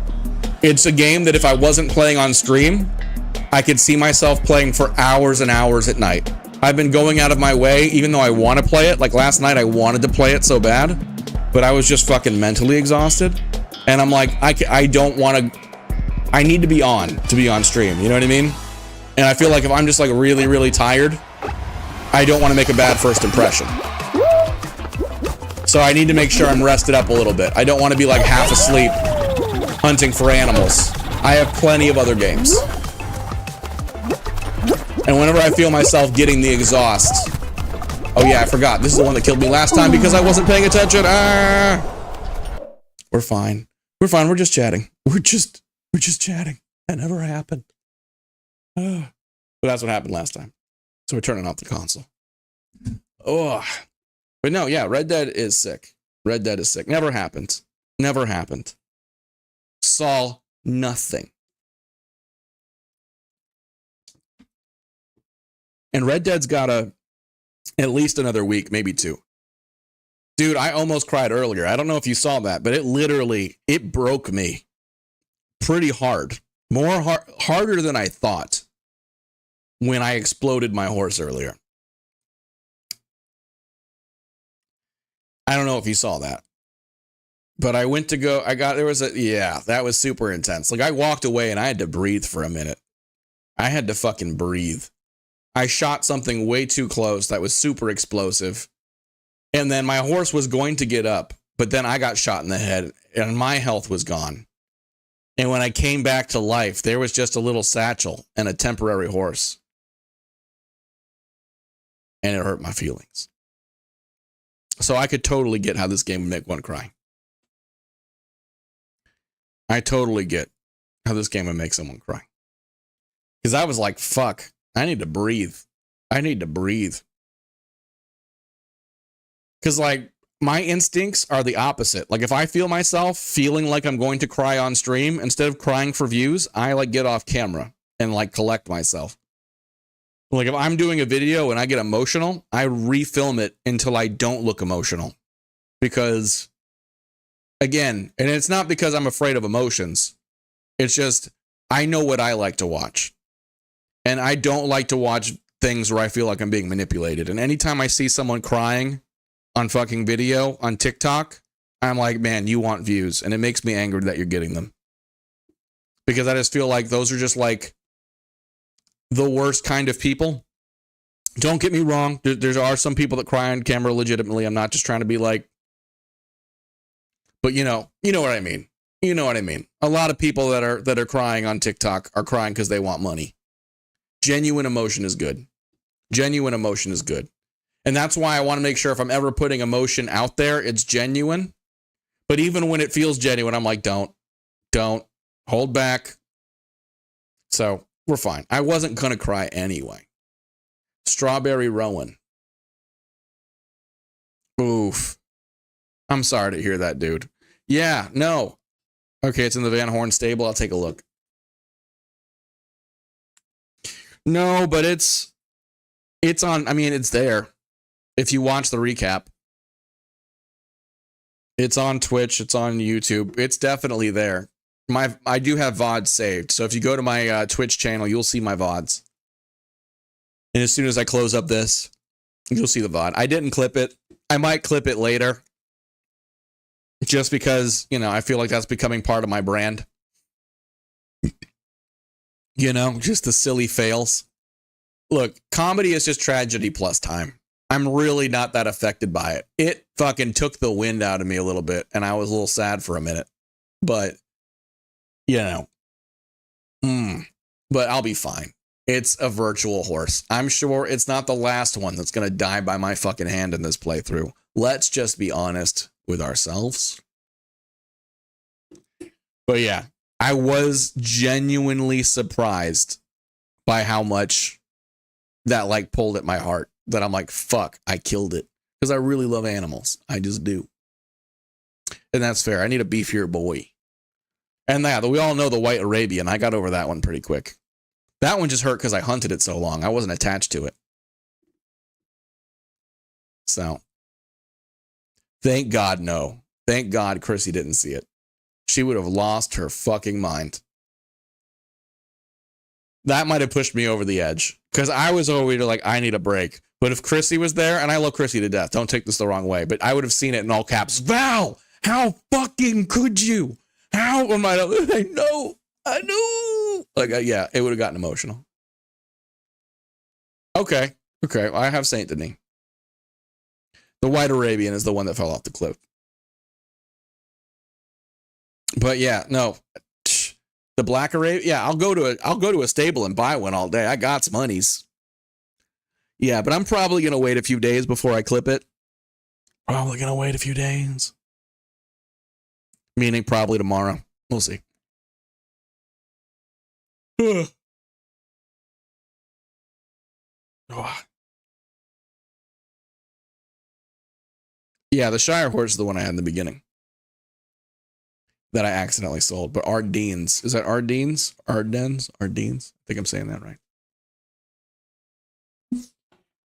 It's a game that if I wasn't playing on stream, I could see myself playing for hours and hours at night. I've been going out of my way, even though I want to play it. Like last night, I wanted to play it so bad, but I was just fucking mentally exhausted. And I'm like, I don't want to, I need to be on stream. You know what I mean? And I feel like if I'm just like really, really tired, I don't want to make a bad first impression. So I need to make sure I'm rested up a little bit. I don't want to be like half asleep hunting for animals. I have plenty of other games. And whenever I feel myself getting the exhaust, oh yeah, I forgot. This is the one that killed me last time because I wasn't paying attention. We're fine. We're fine. We're just chatting. We're just chatting. That never happened. But that's what happened last time. So we're turning off the console. Oh, but no, yeah, Red Dead is sick. Red Dead is sick. Never happened. Never happened. Saw nothing. And Red Dead's got at least another week, maybe 2. Dude, I almost cried earlier. I don't know if you saw that, but it broke me pretty hard. Harder than I thought when I exploded my horse earlier. I don't know if you saw that. But I went to go, that was super intense. Like I walked away and I had to breathe for a minute. I had to fucking breathe. I shot something way too close that was super explosive. And then my horse was going to get up, but then I got shot in the head and my health was gone. And when I came back to life, there was just a little satchel and a temporary horse. And it hurt my feelings. So I could totally get how this game would make one cry. I totally get how this game would make someone cry. Because I was like, fuck. I need to breathe. I need to breathe. Because, like, my instincts are the opposite. Like, if I feel myself feeling like I'm going to cry on stream, instead of crying for views, I, like, get off camera and, like, collect myself. Like, if I'm doing a video and I get emotional, I refilm it until I don't look emotional. Because, again, and it's not because I'm afraid of emotions. It's just, I know what I like to watch. And I don't like to watch things where I feel like I'm being manipulated. And anytime I see someone crying on fucking video on TikTok, I'm like, man, you want views. And it makes me angry that you're getting them. Because I just feel like those are just like the worst kind of people. Don't get me wrong. There are some people that cry on camera legitimately. I'm not just trying to be like, but you know what I mean. You know what I mean. A lot of people that are crying on TikTok are crying because they want money. Genuine emotion is good. Genuine emotion is good. And that's why I want to make sure if I'm ever putting emotion out there, it's genuine. But even when it feels genuine, I'm like, don't hold back. So we're fine. I wasn't going to cry anyway. Strawberry Rowan. Oof. I'm sorry to hear that, dude. Yeah, no. Okay, it's in the Van Horn stable. I'll take a look. No, but it's on, I mean, it's there. If you watch the recap. It's on Twitch, it's on YouTube. It's definitely there. I do have VODs saved. So if you go to my Twitch channel, you'll see my VODs. And as soon as I close up this, you'll see the VOD. I didn't clip it. I might clip it later. Just because, I feel like that's becoming part of my brand. Just the silly fails. Look, comedy is just tragedy plus time. I'm really not that affected by it. It fucking took the wind out of me a little bit, and I was a little sad for a minute. But, but I'll be fine. It's a virtual horse. I'm sure it's not the last one that's going to die by my fucking hand in this playthrough. Let's just be honest with ourselves. But yeah, I was genuinely surprised by how much that pulled at my heart. That I'm like, fuck, I killed it. Because I really love animals. I just do. And that's fair. I need a beefier boy. And yeah, we all know the white Arabian. I got over that one pretty quick. That one just hurt because I hunted it so long. I wasn't attached to it. So. Thank God, no. Thank God Chrissy didn't see it. She would have lost her fucking mind. That might have pushed me over the edge. Because I was already like, I need a break. But if Chrissy was there, and I love Chrissy to death, don't take this the wrong way, but I would have seen it in all caps. Val, how fucking could you? How am I know. Yeah, it would have gotten emotional. Okay. I have Saint Denis. The white Arabian is the one that fell off the cliff. But yeah, no. The black Arabian, yeah, I'll go to a stable and buy one all day. I got some monies. Yeah, but I'm probably going to wait a few days before I clip it. Probably going to wait a few days. Meaning probably tomorrow. We'll see. Yeah, the Shire horse is the one I had in the beginning. That I accidentally sold. But Ardennes. Is that Ardennes? Ardennes? Ardennes? I think I'm saying that right.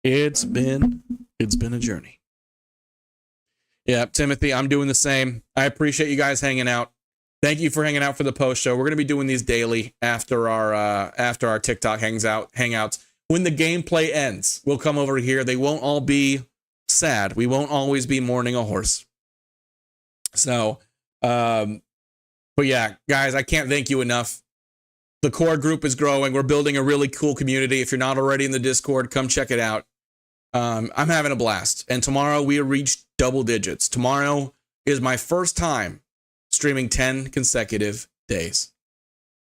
It's been a journey. Yeah, Timothy, I'm doing the same. I appreciate you guys hanging out. Thank you for hanging out for the post show. We're going to be doing these daily after our TikTok hangouts. When the gameplay ends, we'll come over here. They won't all be sad. We won't always be mourning a horse. So, but yeah, guys, I can't thank you enough. The core group is growing. We're building a really cool community. If you're not already in the Discord, come check it out. I'm having a blast. And tomorrow we reached double digits. Tomorrow is my first time streaming 10 consecutive days.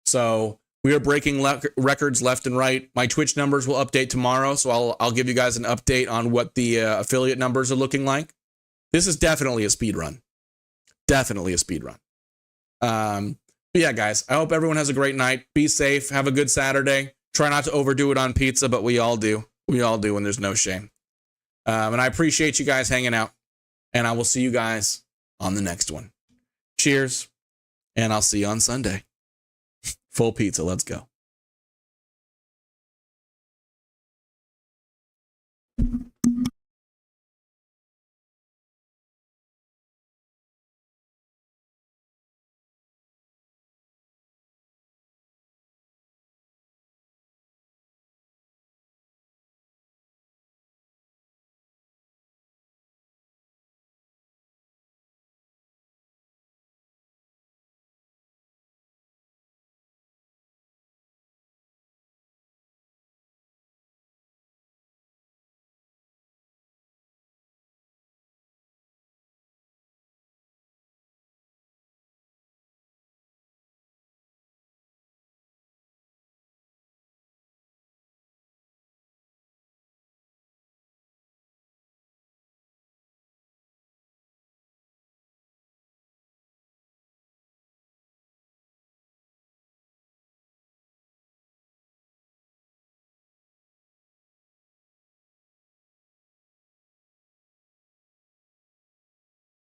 So we are breaking records left and right. My Twitch numbers will update tomorrow. So I'll give you guys an update on what the affiliate numbers are looking like. This is definitely a speed run. Definitely a speed run. But yeah, guys, I hope everyone has a great night. Be safe. Have a good Saturday. Try not to overdo it on pizza, but we all do. We all do, and there's no shame. And I appreciate you guys hanging out. And I will see you guys on the next one. Cheers. And I'll see you on Sunday. Full pizza. Let's go.